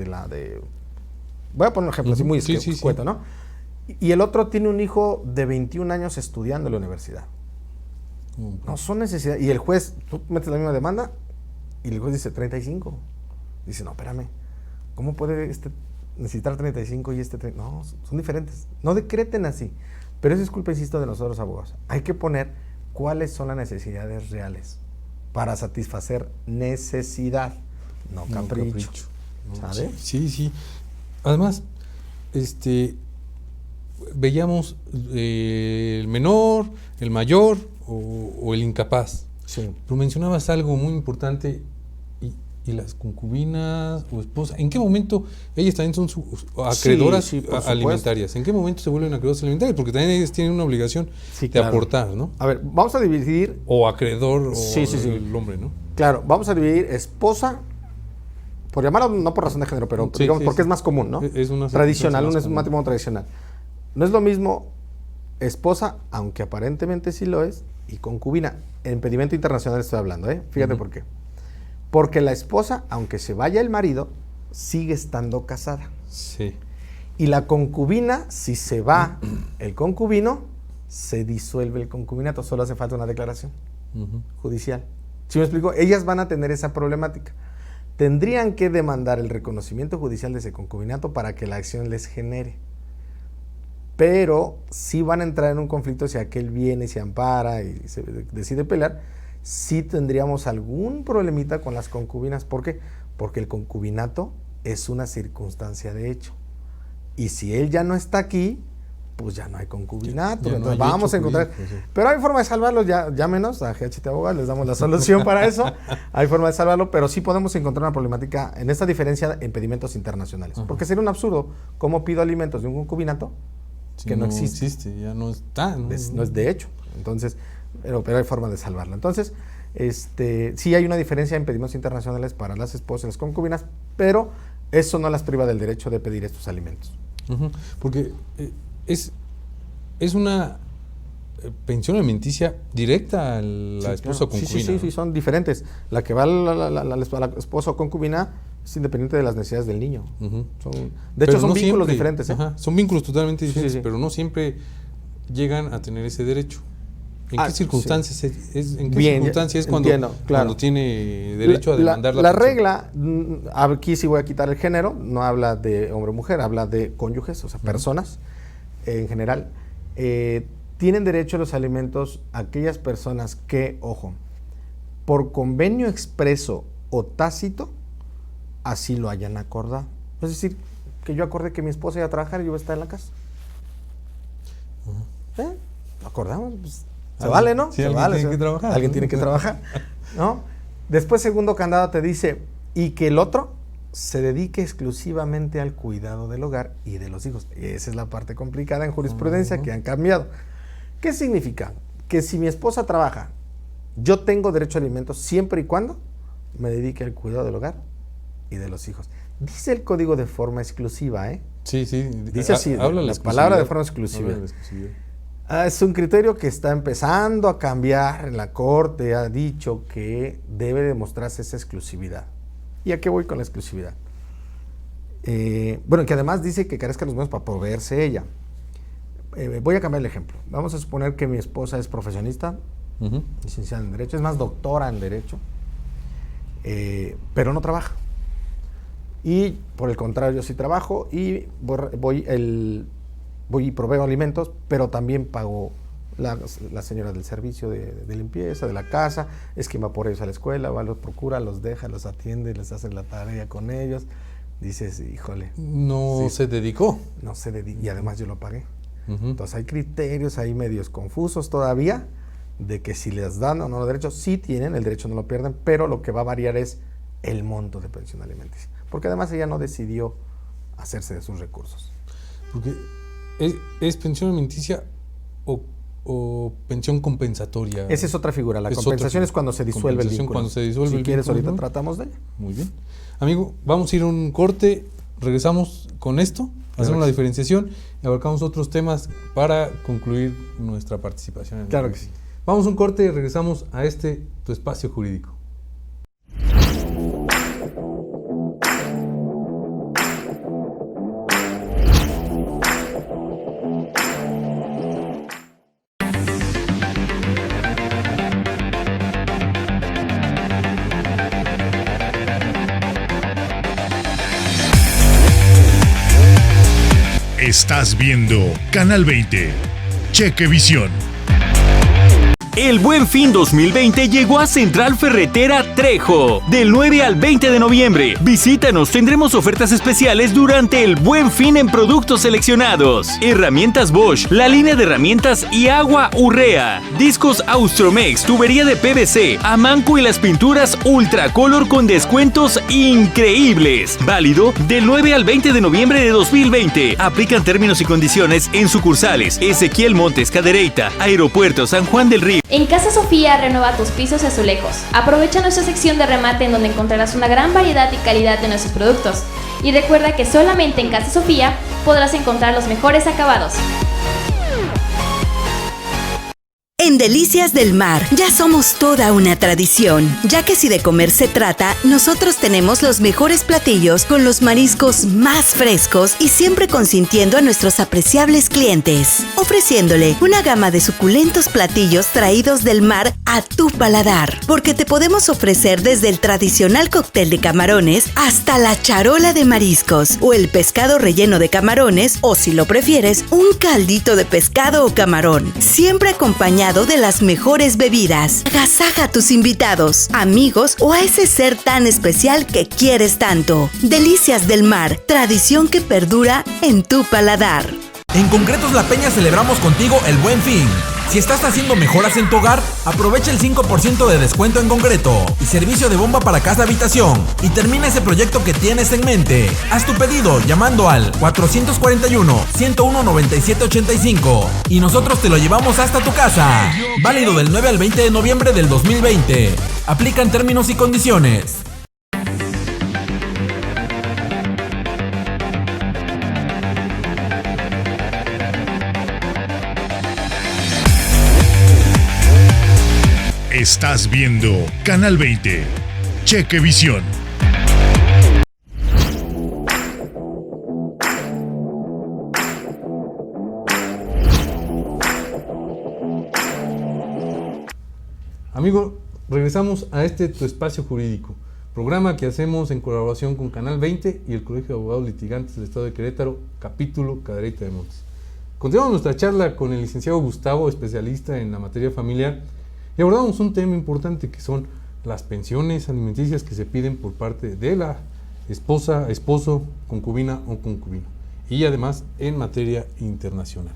voy a poner un ejemplo así muy escueto, ¿no? Y el otro tiene un hijo de 21 años estudiando en la universidad. No son necesidades. Y el juez, tú metes la misma demanda y el juez dice 35. Dice, no, espérame, ¿cómo puede necesitar 35 y 30? No, son diferentes. No decreten así. Pero eso es culpa, insisto, de nosotros abogados. Hay que poner cuáles son las necesidades reales para satisfacer necesidad, no capricho. ¿Sabes? Sí. Además, veíamos el menor, el mayor o el incapaz. Sí. Pero mencionabas algo muy importante, y las concubinas o esposas, ¿en qué momento ellas también son acreedoras alimentarias? ¿En qué momento se vuelven acreedoras alimentarias? Porque también ellas tienen una obligación de aportar, ¿no? A ver, vamos a dividir... O acreedor el hombre, ¿no? Claro, vamos a dividir esposa, por llamarlo no por razón de género, pero digamos porque es más común, ¿no? Es una tradicional, es un matrimonio tradicional. No es lo mismo esposa, aunque aparentemente sí lo es, y concubina. En pedimento internacional estoy hablando, ¿eh? Fíjate por qué. Porque la esposa, aunque se vaya el marido, sigue estando casada. Sí. Y la concubina, si se va el concubino, se disuelve el concubinato. Solo hace falta una declaración judicial. ¿Sí me explico? Ellas van a tener esa problemática. Tendrían que demandar el reconocimiento judicial de ese concubinato para que la acción les genere. Pero sí van a entrar en un conflicto si aquel viene, se ampara y se decide pelear. Sí tendríamos algún problemita con las concubinas. ¿Por qué? Porque el concubinato es una circunstancia de hecho. Y si él ya no está aquí, pues ya no hay concubinato. Ya entonces no hay vamos a encontrar. jurídico, sí. Pero hay forma de salvarlo, llámenos a GHT Abogados, les damos la solución para eso. Hay forma de salvarlo, pero sí podemos encontrar una problemática en esta diferencia en pedimentos internacionales. Porque sería un absurdo. ¿Cómo pido alimentos de un concubinato que no existe? Ya no está. No es de hecho. Entonces, pero hay forma de salvarlo. Entonces, sí hay una diferencia en pedimentos internacionales para las esposas y las concubinas, pero eso no las priva del derecho de pedir estos alimentos. Porque es una pensión alimenticia directa a la esposa o concubina. Sí, son diferentes. La que va a la esposa o concubina es independiente de las necesidades del niño. De hecho, son vínculos diferentes. Son vínculos totalmente diferentes, pero no siempre llegan a tener ese derecho. ¿En qué circunstancias es cuando tiene derecho a demandar la regla? Aquí sí voy a quitar el género, no habla de hombre o mujer, habla de cónyuges, o sea, personas en general. Tienen derecho a los alimentos aquellas personas que, ojo, por convenio expreso o tácito, así lo hayan acordado. Es decir, que yo acordé que mi esposa iba a trabajar y yo voy a estar en la casa. ¿Lo acordamos? Pues, se vale, ¿no? Sí, se vale. Tiene que trabajar, alguien ¿no? tiene que trabajar, ¿no? Después, segundo candado te dice, y que el otro se dedique exclusivamente al cuidado del hogar y de los hijos. Esa es la parte complicada en jurisprudencia que han cambiado. ¿Qué significa? Que si mi esposa trabaja yo tengo derecho a alimentos siempre y cuando me dedique al cuidado del hogar y de los hijos. Dice el código de forma exclusiva, ¿eh? Sí, sí. Dice así, la palabra de forma exclusiva. Es un criterio que está empezando a cambiar. En la Corte ha dicho que debe demostrarse esa exclusividad. ¿Y a qué voy con la exclusividad? Bueno, que además dice que carezca los medios para proveerse ella. Voy a cambiar el ejemplo. Vamos a suponer que mi esposa es profesionista, licenciada en Derecho, es más, doctora en Derecho, pero no trabaja. Y por el contrario, yo sí trabajo y voy y proveo alimentos, pero también pago la señora del servicio de limpieza de la casa, es quien va por ellos a la escuela, va, los procura, los deja, los atiende, les hace la tarea con ellos. Dices, híjole. No se dedicó. No se dedicó, y además yo lo pagué. Entonces hay criterios ahí medios confusos todavía de que si les dan o no los derechos, sí tienen, el derecho no lo pierden, pero lo que va a variar es el monto de pensión alimenticia. Porque además ella no decidió hacerse de sus recursos. Porque ¿es pensión alimenticia o pensión compensatoria? Esa es otra figura. La compensación es cuando se disuelve el vínculo. Cuando se disuelve si quieres, ahorita tratamos de ella. Muy bien. Amigo, vamos a ir a un corte. Regresamos con esto. Hacemos la diferenciación y abarcamos otros temas para concluir nuestra participación. Claro que sí. Vamos a un corte y regresamos a tu espacio jurídico. Estás viendo Canal 20. Cheque Visión. El Buen Fin 2020 llegó a Central Ferretera Trejo. Del 9 al 20 de noviembre. Visítanos, tendremos ofertas especiales durante el Buen Fin en productos seleccionados. Herramientas Bosch, la línea de herramientas y agua Urrea. Discos Austromex, tubería de PVC, Amanco y las pinturas Ultracolor con descuentos increíbles. Válido del 9 al 20 de noviembre de 2020. Aplican términos y condiciones en sucursales Ezequiel Montes, Cadereyta, Aeropuerto San Juan del Río. En Casa Sofía renueva tus pisos y azulejos. Aprovecha nuestra sección de remate en donde encontrarás una gran variedad y calidad de nuestros productos. Y recuerda que solamente en Casa Sofía podrás encontrar los mejores acabados. En Delicias del Mar ya somos toda una tradición, ya que si de comer se trata, nosotros tenemos los mejores platillos con los mariscos más frescos y siempre consintiendo a nuestros apreciables clientes, ofreciéndole una gama de suculentos platillos traídos del mar a tu paladar, porque te podemos ofrecer desde el tradicional cóctel de camarones hasta la charola de mariscos o el pescado relleno de camarones o, si lo prefieres, un caldito de pescado o camarón, siempre acompañado de las mejores bebidas. Agasaja a tus invitados, amigos o a ese ser tan especial que quieres tanto. Delicias del Mar, tradición que perdura en tu paladar. En Concretos La Peña celebramos contigo el Buen Fin. Si estás haciendo mejoras en tu hogar, aprovecha el 5% de descuento en concreto y servicio de bomba para casa habitación y termina ese proyecto que tienes en mente. Haz tu pedido llamando al 441-101-9785 y nosotros te lo llevamos hasta tu casa. Válido del 9 al 20 de noviembre del 2020. Aplican términos y condiciones. Estás viendo Canal 20. Cheque Visión. Amigo, regresamos a tu espacio jurídico, programa que hacemos en colaboración con Canal 20 y el Colegio de Abogados Litigantes del Estado de Querétaro, capítulo Cadereyta de Montes. Continuamos nuestra charla con el licenciado Gustavo, especialista en la materia familiar, y abordamos un tema importante que son las pensiones alimenticias que se piden por parte de la esposa, esposo, concubina o concubino, y además en materia internacional.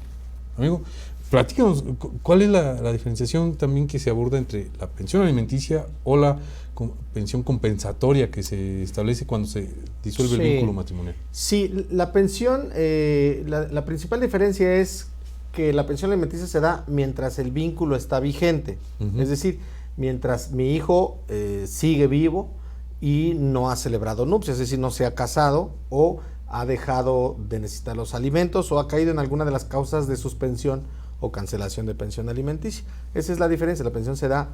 Amigo, platícanos, ¿cuál es la diferenciación también que se aborda entre la pensión alimenticia o la pensión compensatoria que se establece cuando se disuelve el vínculo matrimonial? Sí, la pensión, la principal diferencia es que la pensión alimenticia se da mientras el vínculo está vigente. Es decir, mientras mi hijo sigue vivo y no ha celebrado nupcias, es decir, no se ha casado o ha dejado de necesitar los alimentos o ha caído en alguna de las causas de suspensión o cancelación de pensión alimenticia. Esa es la diferencia, la pensión se da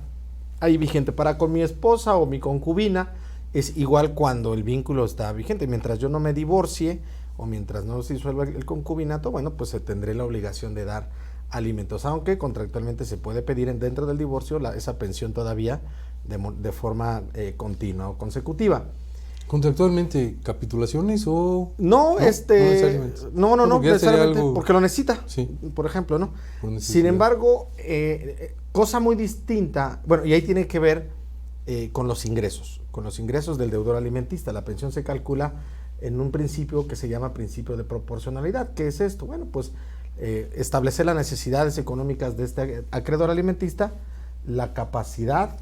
ahí vigente. Para con mi esposa o mi concubina es igual cuando el vínculo está vigente. Mientras yo no me divorcie o mientras no se disuelva el concubinato, bueno, pues tendré la obligación de dar alimentos, aunque contractualmente se puede pedir dentro del divorcio esa pensión todavía de forma continua o consecutiva. ¿Contractualmente capitulaciones o...? No, no necesariamente, algo... porque lo necesita, sí, por ejemplo, ¿no? Sin embargo, cosa muy distinta, bueno, y ahí tiene que ver con los ingresos del deudor alimentista. La pensión se calcula en un principio que se llama principio de proporcionalidad. ¿Qué es esto? Bueno, pues establecer las necesidades económicas de este acreedor alimentista, la capacidad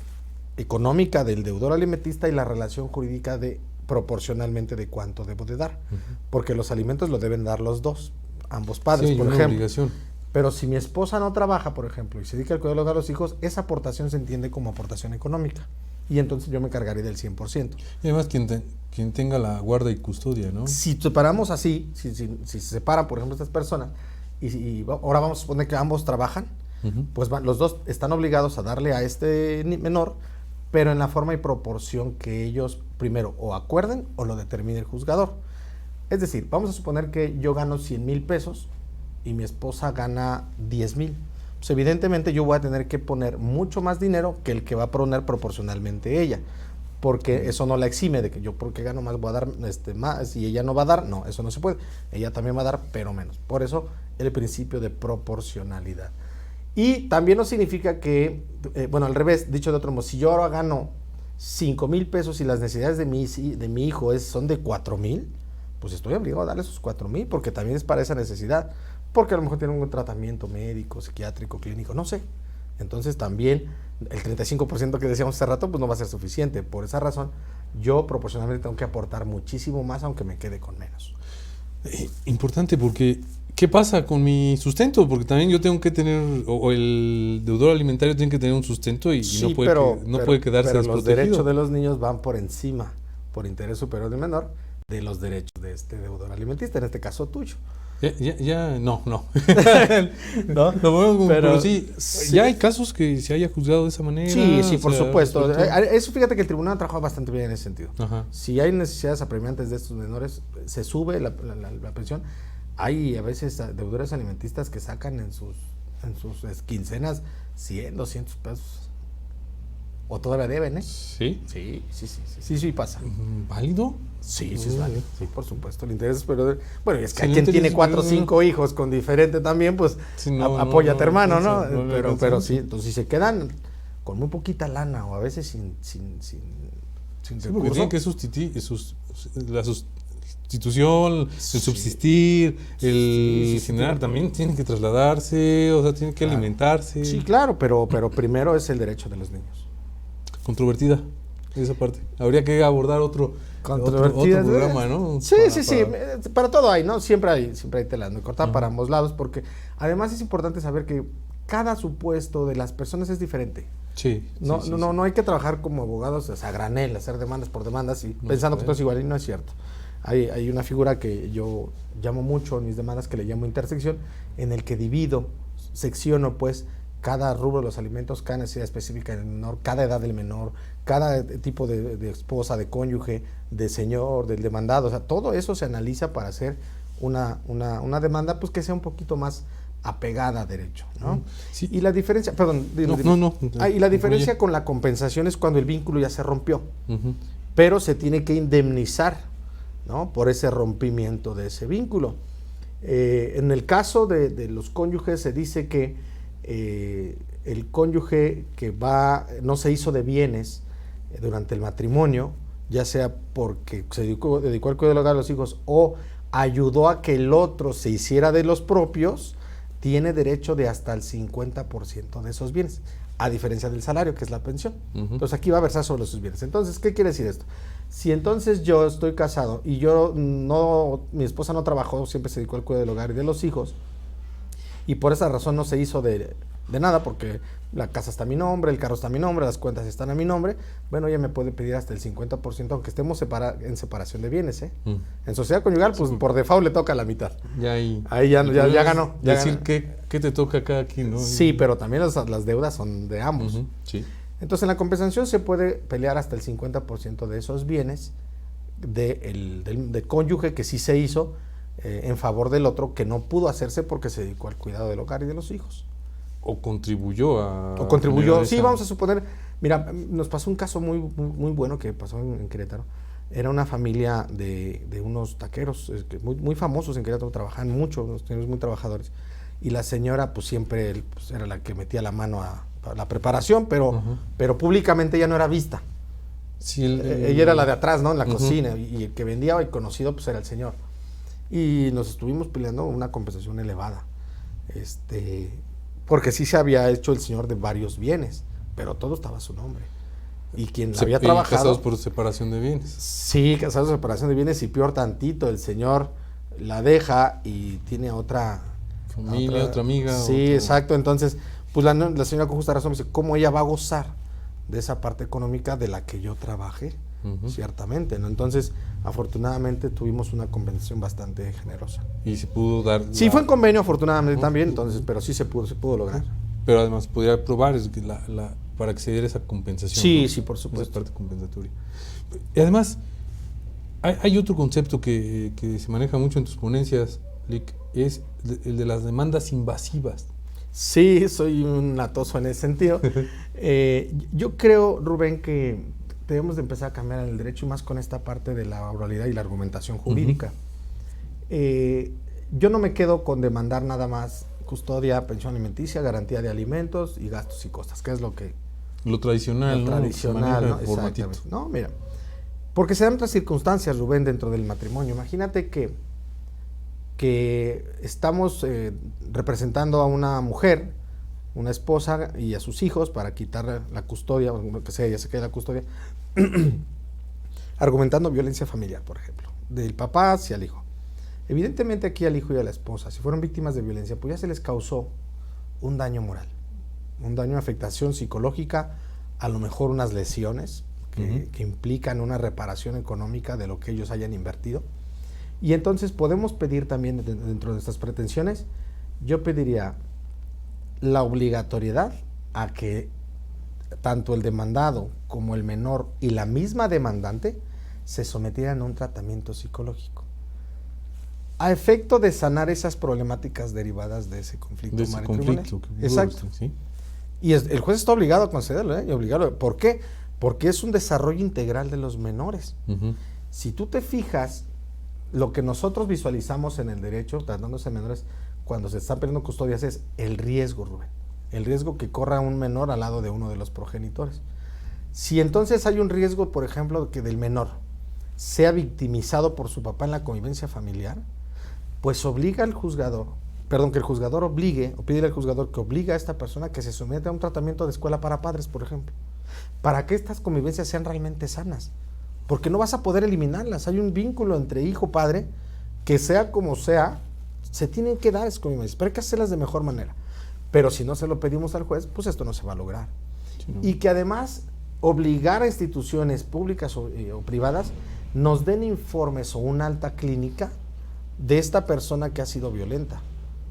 económica del deudor alimentista y la relación jurídica proporcionalmente de cuánto debo de dar, porque los alimentos lo deben dar los dos, ambos padres, por ejemplo. Obligación. Pero si mi esposa no trabaja, por ejemplo, y se dedica al cuidado de los hijos, esa aportación se entiende como aportación económica, y entonces yo me cargaré del 100%. Y además quien tenga la guarda y custodia, ¿no? Si separamos así, si se separan, por ejemplo, estas personas, y ahora vamos a suponer que ambos trabajan, pues los dos están obligados a darle a este menor, pero en la forma y proporción que ellos primero o acuerden o lo determine el juzgador. Es decir, vamos a suponer que yo gano 100,000 pesos y mi esposa gana 10,000. Pues evidentemente yo voy a tener que poner mucho más dinero que el que va a poner proporcionalmente ella, porque eso no la exime de que yo porque gano más voy a dar más y ella no va a dar. No, eso no se puede. Ella también va a dar, pero menos. Por eso el principio de proporcionalidad. Y también no significa que, al revés, dicho de otro modo, si yo ahora gano 5,000 pesos y las necesidades de mi hijo son de 4,000, pues estoy obligado a darle esos 4,000 porque también es para esa necesidad, porque a lo mejor tiene un tratamiento médico, psiquiátrico, clínico, no sé. Entonces también el 35% que decíamos hace rato pues no va a ser suficiente. Por esa razón yo proporcionalmente tengo que aportar muchísimo más aunque me quede con menos. Importante porque... ¿Qué pasa con mi sustento? Porque también yo tengo que tener, o el deudor alimentario tiene que tener un sustento y sí, no puede quedarse pero desprotegido. Los derechos de los niños van por encima, por interés superior del menor, de los derechos de este deudor alimentista, en este caso tuyo. No. ¿No? Pero sí, ya hay casos que se haya juzgado de esa manera. Sí, por supuesto. Eso fíjate que el tribunal ha trabajado bastante bien en ese sentido. Ajá. Si hay necesidades apremiantes de estos menores, se sube la pensión. Hay a veces deudores alimentistas que sacan en sus quincenas 100, 200 pesos. O todavía deben, ¿eh? ¿Sí? Sí pasa. ¿Válido? Sí, es válido. Sí, por supuesto. El interés superior. Bueno, y es que hay quien tiene 4 o 5 hijos con diferente también, pues apóyate, hermano, ¿no? Pero sí, entonces si se quedan con muy poquita lana o a veces sin recurso. Porque tienen que sustituir la sustitución, el subsistir, el generar, también tienen que trasladarse, o sea, tienen que alimentarse. Sí, claro, pero primero es el derecho de los niños. Controvertida esa parte. Habría que abordar otro programa, ¿no? Sí. Para todo hay, ¿no? Siempre hay tela de cortar para ambos lados, porque además es importante saber que cada supuesto de las personas es diferente. No hay que trabajar como abogados, a granel, hacer demandas por demandas y pensando que todo es igual, y no es cierto. Hay una figura que yo llamo mucho en mis demandas, que le llamo intersección, en el que secciono pues cada rubro de los alimentos, cada necesidad específica del menor, cada edad del menor, cada tipo de esposa, de cónyuge, de señor, del demandado. O sea, todo eso se analiza para hacer una demanda pues que sea un poquito más apegada a derecho, ¿no? Sí. Y la diferencia, perdón, y la diferencia con la compensación es cuando el vínculo ya se rompió, pero se tiene que indemnizar, ¿no?, por ese rompimiento de ese vínculo. En el caso de los cónyuges se dice que el cónyuge que no se hizo de bienes durante el matrimonio, ya sea porque se dedicó al cuidado del hogar de los hijos o ayudó a que el otro se hiciera de los propios, tiene derecho de hasta el 50% de esos bienes, a diferencia del salario, que es la pensión. Entonces aquí va a versar sobre esos bienes. Entonces, ¿qué quiere decir esto? Si entonces yo estoy casado y mi esposa no trabajó, siempre se dedicó al cuidado del hogar y de los hijos, y por esa razón no se hizo de de nada porque la casa está a mi nombre, el carro está a mi nombre, las cuentas están a mi nombre. Bueno, ella me puede pedir hasta el 50%, aunque estemos en separación de bienes, ¿eh? En sociedad conyugal, pues por default le toca la mitad. Ya ahí ya ganó. Ya decir ganó. qué te toca cada quien, ¿no? Sí, pero también las deudas son de ambos. Sí. Entonces, en la compensación se puede pelear hasta el 50% de esos bienes del cónyuge que sí se hizo en favor del otro, que no pudo hacerse porque se dedicó al cuidado del hogar y de los hijos. O contribuyó a... O contribuyó, sí, vamos a suponer, mira, nos pasó un caso muy bueno que pasó en Querétaro. Era una familia de unos taqueros muy famosos en Querétaro, trabajaban mucho, unos señores muy trabajadores. Y la señora, pues siempre era la que metía la mano a la preparación, pero públicamente ella no era vista. Sí, ella era la de atrás, ¿no? En la cocina, y el que vendía y conocido, pues era el señor. Y nos estuvimos peleando una compensación elevada. Porque sí se había hecho el señor de varios bienes, pero todo estaba a su nombre. Y quien había trabajado... casados por separación de bienes. Sí, casados por separación de bienes, y peor tantito, el señor la deja y tiene otra... Familia, otra amiga. Sí, exacto. Entonces, pues la señora con justa razón me dice, ¿cómo ella va a gozar de esa parte económica de la que yo trabajé? Ciertamente, ¿no? Entonces, afortunadamente tuvimos una compensación bastante generosa. Y se pudo dar... Sí, fue en convenio afortunadamente también, entonces, pero sí se pudo lograr. Pero además podría probar para que se diera esa compensación. Sí, ¿no? sí, por supuesto. Esa parte compensatoria. Y además, hay otro concepto que se maneja mucho en tus ponencias, Lic, es el de las demandas invasivas. Sí, soy un latoso en ese sentido. Yo creo, Rubén, que debemos de empezar a cambiar el derecho, y más con esta parte de la oralidad y la argumentación jurídica. Yo no me quedo con demandar nada más custodia, pensión alimenticia, garantía de alimentos y gastos y costas, que es lo tradicional, ¿no? Tradicional, ¿no? Exactamente. No, mira, porque se dan otras circunstancias, Rubén, dentro del matrimonio. Imagínate que estamos representando a una mujer, una esposa y a sus hijos para quitarle la custodia, o lo que sea, ya se quede la custodia, argumentando violencia familiar, por ejemplo, del papá hacia el hijo. Evidentemente aquí al hijo y a la esposa, si fueron víctimas de violencia, pues ya se les causó un daño moral, un daño de afectación psicológica, a lo mejor unas lesiones que implican una reparación económica de lo que ellos hayan invertido. Y entonces podemos pedir también dentro de nuestras pretensiones, yo pediría la obligatoriedad a que tanto el demandado como el menor y la misma demandante se sometieran a un tratamiento psicológico a efecto de sanar esas problemáticas derivadas de ese conflicto matrimonial. Exacto. ¿Sí? Y el juez está obligado a concederlo, y obligado. ¿Por qué? Porque es un desarrollo integral de los menores. Si tú te fijas, lo que nosotros visualizamos en el derecho, tratándose de menores, cuando se están perdiendo custodias, es el riesgo, Rubén. El riesgo que corra un menor al lado de uno de los progenitores. Si entonces hay un riesgo, por ejemplo, que del menor sea victimizado por su papá en la convivencia familiar, pues obliga al juzgador, que el juzgador obligue, o pide al juzgador que obligue a esta persona que se someta a un tratamiento de escuela para padres, por ejemplo, para que estas convivencias sean realmente sanas. Porque no vas a poder eliminarlas. Hay un vínculo entre hijo-padre que sea como sea, se tienen que dar esas convivencias, pero hay que hacerlas de mejor manera. Pero si no se lo pedimos al juez, pues esto no se va a lograr. Sí, no. Y que además obligar a instituciones públicas o privadas nos den informes o una alta clínica de esta persona que ha sido violenta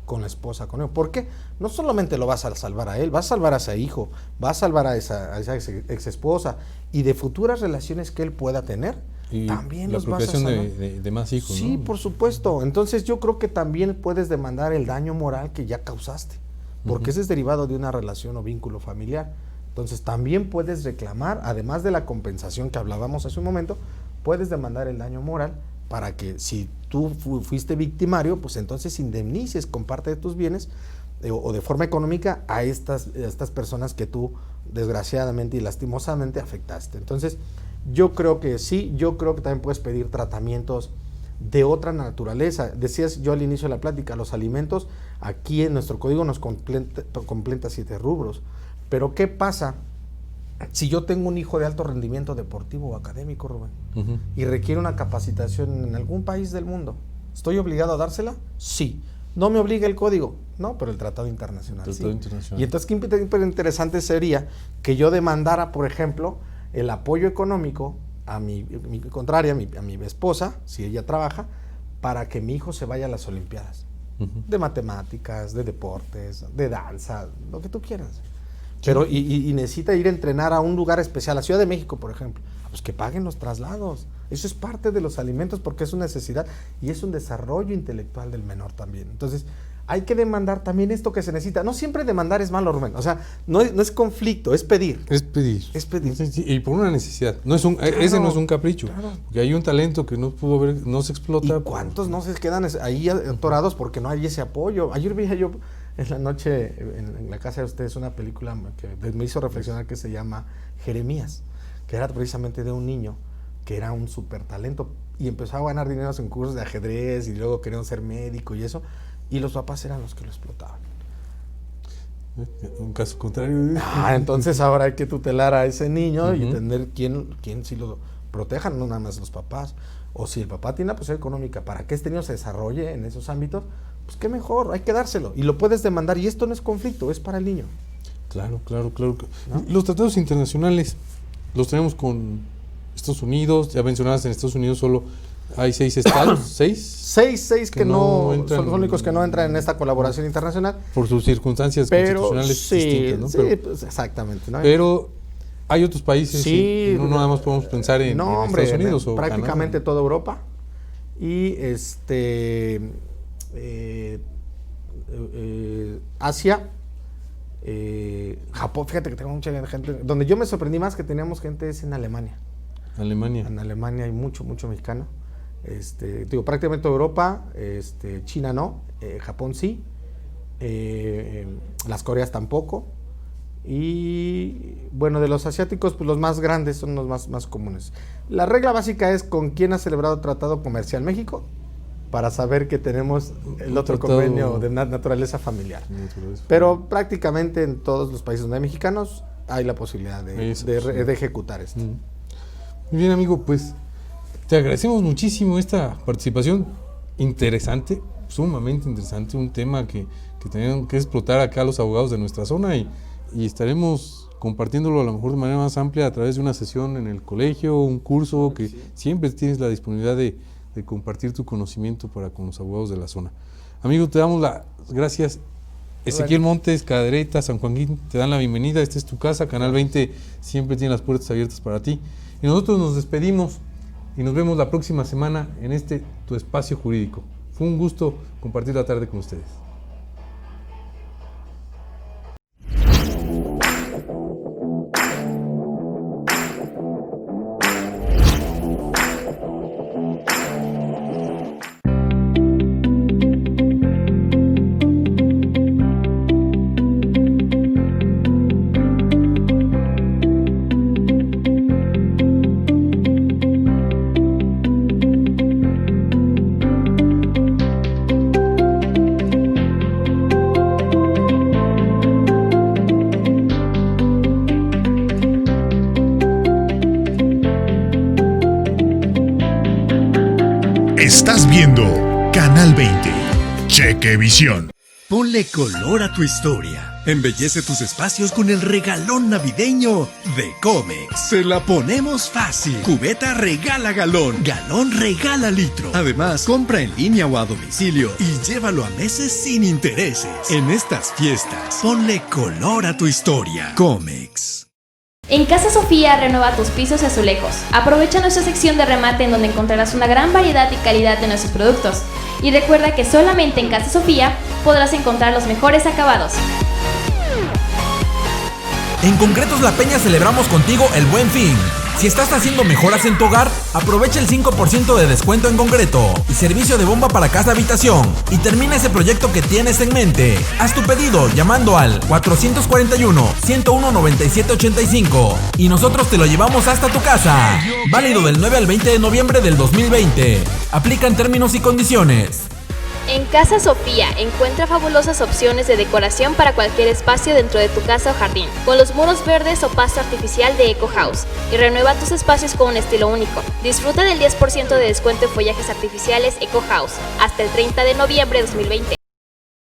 con la esposa, con él. ¿Por qué? No solamente lo vas a salvar a él, vas a salvar a ese hijo, vas a salvar a esa ex esposa y de futuras relaciones que él pueda tener. Y también la los vas a procreación salvar. de más hijos, sí, ¿no? por supuesto. Entonces yo creo que también puedes demandar el daño moral que ya causaste, porque ese es derivado de una relación o vínculo familiar. Entonces también puedes reclamar, además de la compensación que hablábamos hace un momento, puedes demandar el daño moral para que si tú fuiste victimario, pues entonces indemnices con parte de tus bienes o de forma económica a estas personas que tú desgraciadamente y lastimosamente afectaste. Entonces yo creo que sí, yo creo que también puedes pedir tratamientos de otra naturaleza. Decías yo al inicio de la plática, los alimentos aquí en nuestro código nos completa 7 rubros. Pero ¿qué pasa si yo tengo un hijo de alto rendimiento deportivo o académico, Rubén, y requiere una capacitación en algún país del mundo? ¿Estoy obligado a dársela? Sí. No me obliga el código. No, pero el tratado internacional. Tratado sí. internacional. Y entonces, qué interesante sería que yo demandara, por ejemplo, el apoyo económico a mi contraria, a mi esposa, si ella trabaja, para que mi hijo se vaya a las Olimpiadas. De matemáticas, de deportes, de danza, lo que tú quieras. Pero, y necesita ir a entrenar a un lugar especial, a Ciudad de México, por ejemplo. Pues que paguen los traslados. Eso es parte de los alimentos porque es una necesidad y es un desarrollo intelectual del menor también. Entonces, hay que demandar también esto que se necesita. No siempre demandar es malo, Rubén. O sea, no es conflicto, es pedir. Es pedir. Es pedir. Sí, y por una necesidad. Ese no es un capricho. Claro. Porque hay un talento que no se explota. ¿Y cuántos no se quedan ahí atorados porque no hay ese apoyo? Ayer vi yo en la noche en la casa de ustedes una película que me hizo reflexionar que se llama Jeremías, que era precisamente de un niño que era un súper talento y empezó a ganar dinero en cursos de ajedrez y luego quería ser médico y eso. Y los papás eran los que lo explotaban. Un caso contrario. Entonces ahora hay que tutelar a ese niño y tener quién sí lo proteja, no nada más los papás. O si el papá tiene la posibilidad económica para que este niño se desarrolle en esos ámbitos, pues qué mejor, hay que dárselo. Y lo puedes demandar. Y esto no es conflicto, es para el niño. Claro. ¿No? Los tratados internacionales los tenemos con Estados Unidos. Ya mencionabas, en Estados Unidos solo hay 6 estados. Seis que no entran, son los únicos que no entran en esta colaboración internacional. Por sus circunstancias constitucionales distintas, ¿no? Sí, pues exactamente. ¿No? Pero hay otros países, no nada más podemos pensar en Estados Unidos o prácticamente Canadá. toda Europa. Y Asia, Japón, fíjate que tengo mucha gente. Donde yo me sorprendí más que teníamos gente es en Alemania. En Alemania hay mucho mexicano. Prácticamente toda Europa, China no, Japón sí, las Coreas tampoco. Y bueno, de los asiáticos, pues los más grandes son los más comunes. La regla básica es con quién ha celebrado tratado comercial México, para saber que tenemos el otro convenio de naturaleza familiar. Pero prácticamente en todos los países donde hay mexicanos hay la posibilidad de ejecutar esto. Muy bien, amigo, pues te agradecemos muchísimo esta participación interesante, sumamente interesante, un tema que tenemos que explotar acá los abogados de nuestra zona y estaremos compartiéndolo a lo mejor de manera más amplia a través de una sesión en el colegio, un curso, que siempre tienes la disponibilidad de compartir tu conocimiento para con los abogados de la zona. Amigo, te damos las gracias. Ezequiel Montes, Cadereyta, San Joaquín, te dan la bienvenida. Esta es tu casa. Canal 20 siempre tiene las puertas abiertas para ti. Y nosotros nos despedimos y nos vemos la próxima semana en tu espacio jurídico. Fue un gusto compartir la tarde con ustedes. Estás viendo Canal 20. Chequevisión. Ponle color a tu historia. Embellece tus espacios con el regalón navideño de Comex. Se la ponemos fácil. Cubeta regala galón. Galón regala litro. Además, compra en línea o a domicilio y llévalo a meses sin intereses. En estas fiestas, ponle color a tu historia. Comex. En Casa Sofía renueva tus pisos y azulejos. Aprovecha nuestra sección de remate en donde encontrarás una gran variedad y calidad de nuestros productos. Y recuerda que solamente en Casa Sofía podrás encontrar los mejores acabados. En Concretos La Peña celebramos contigo el Buen Fin. Si estás haciendo mejoras en tu hogar, aprovecha el 5% de descuento en concreto y servicio de bomba para casa habitación y termina ese proyecto que tienes en mente. Haz tu pedido llamando al 441-101-9785 y nosotros te lo llevamos hasta tu casa. Válido del 9 al 20 de noviembre del 2020. Aplican términos y condiciones. En Casa Sofía encuentra fabulosas opciones de decoración para cualquier espacio dentro de tu casa o jardín, con los muros verdes o pasto artificial de Eco House, y renueva tus espacios con un estilo único. Disfruta del 10% de descuento en follajes artificiales Eco House hasta el 30 de noviembre de 2020.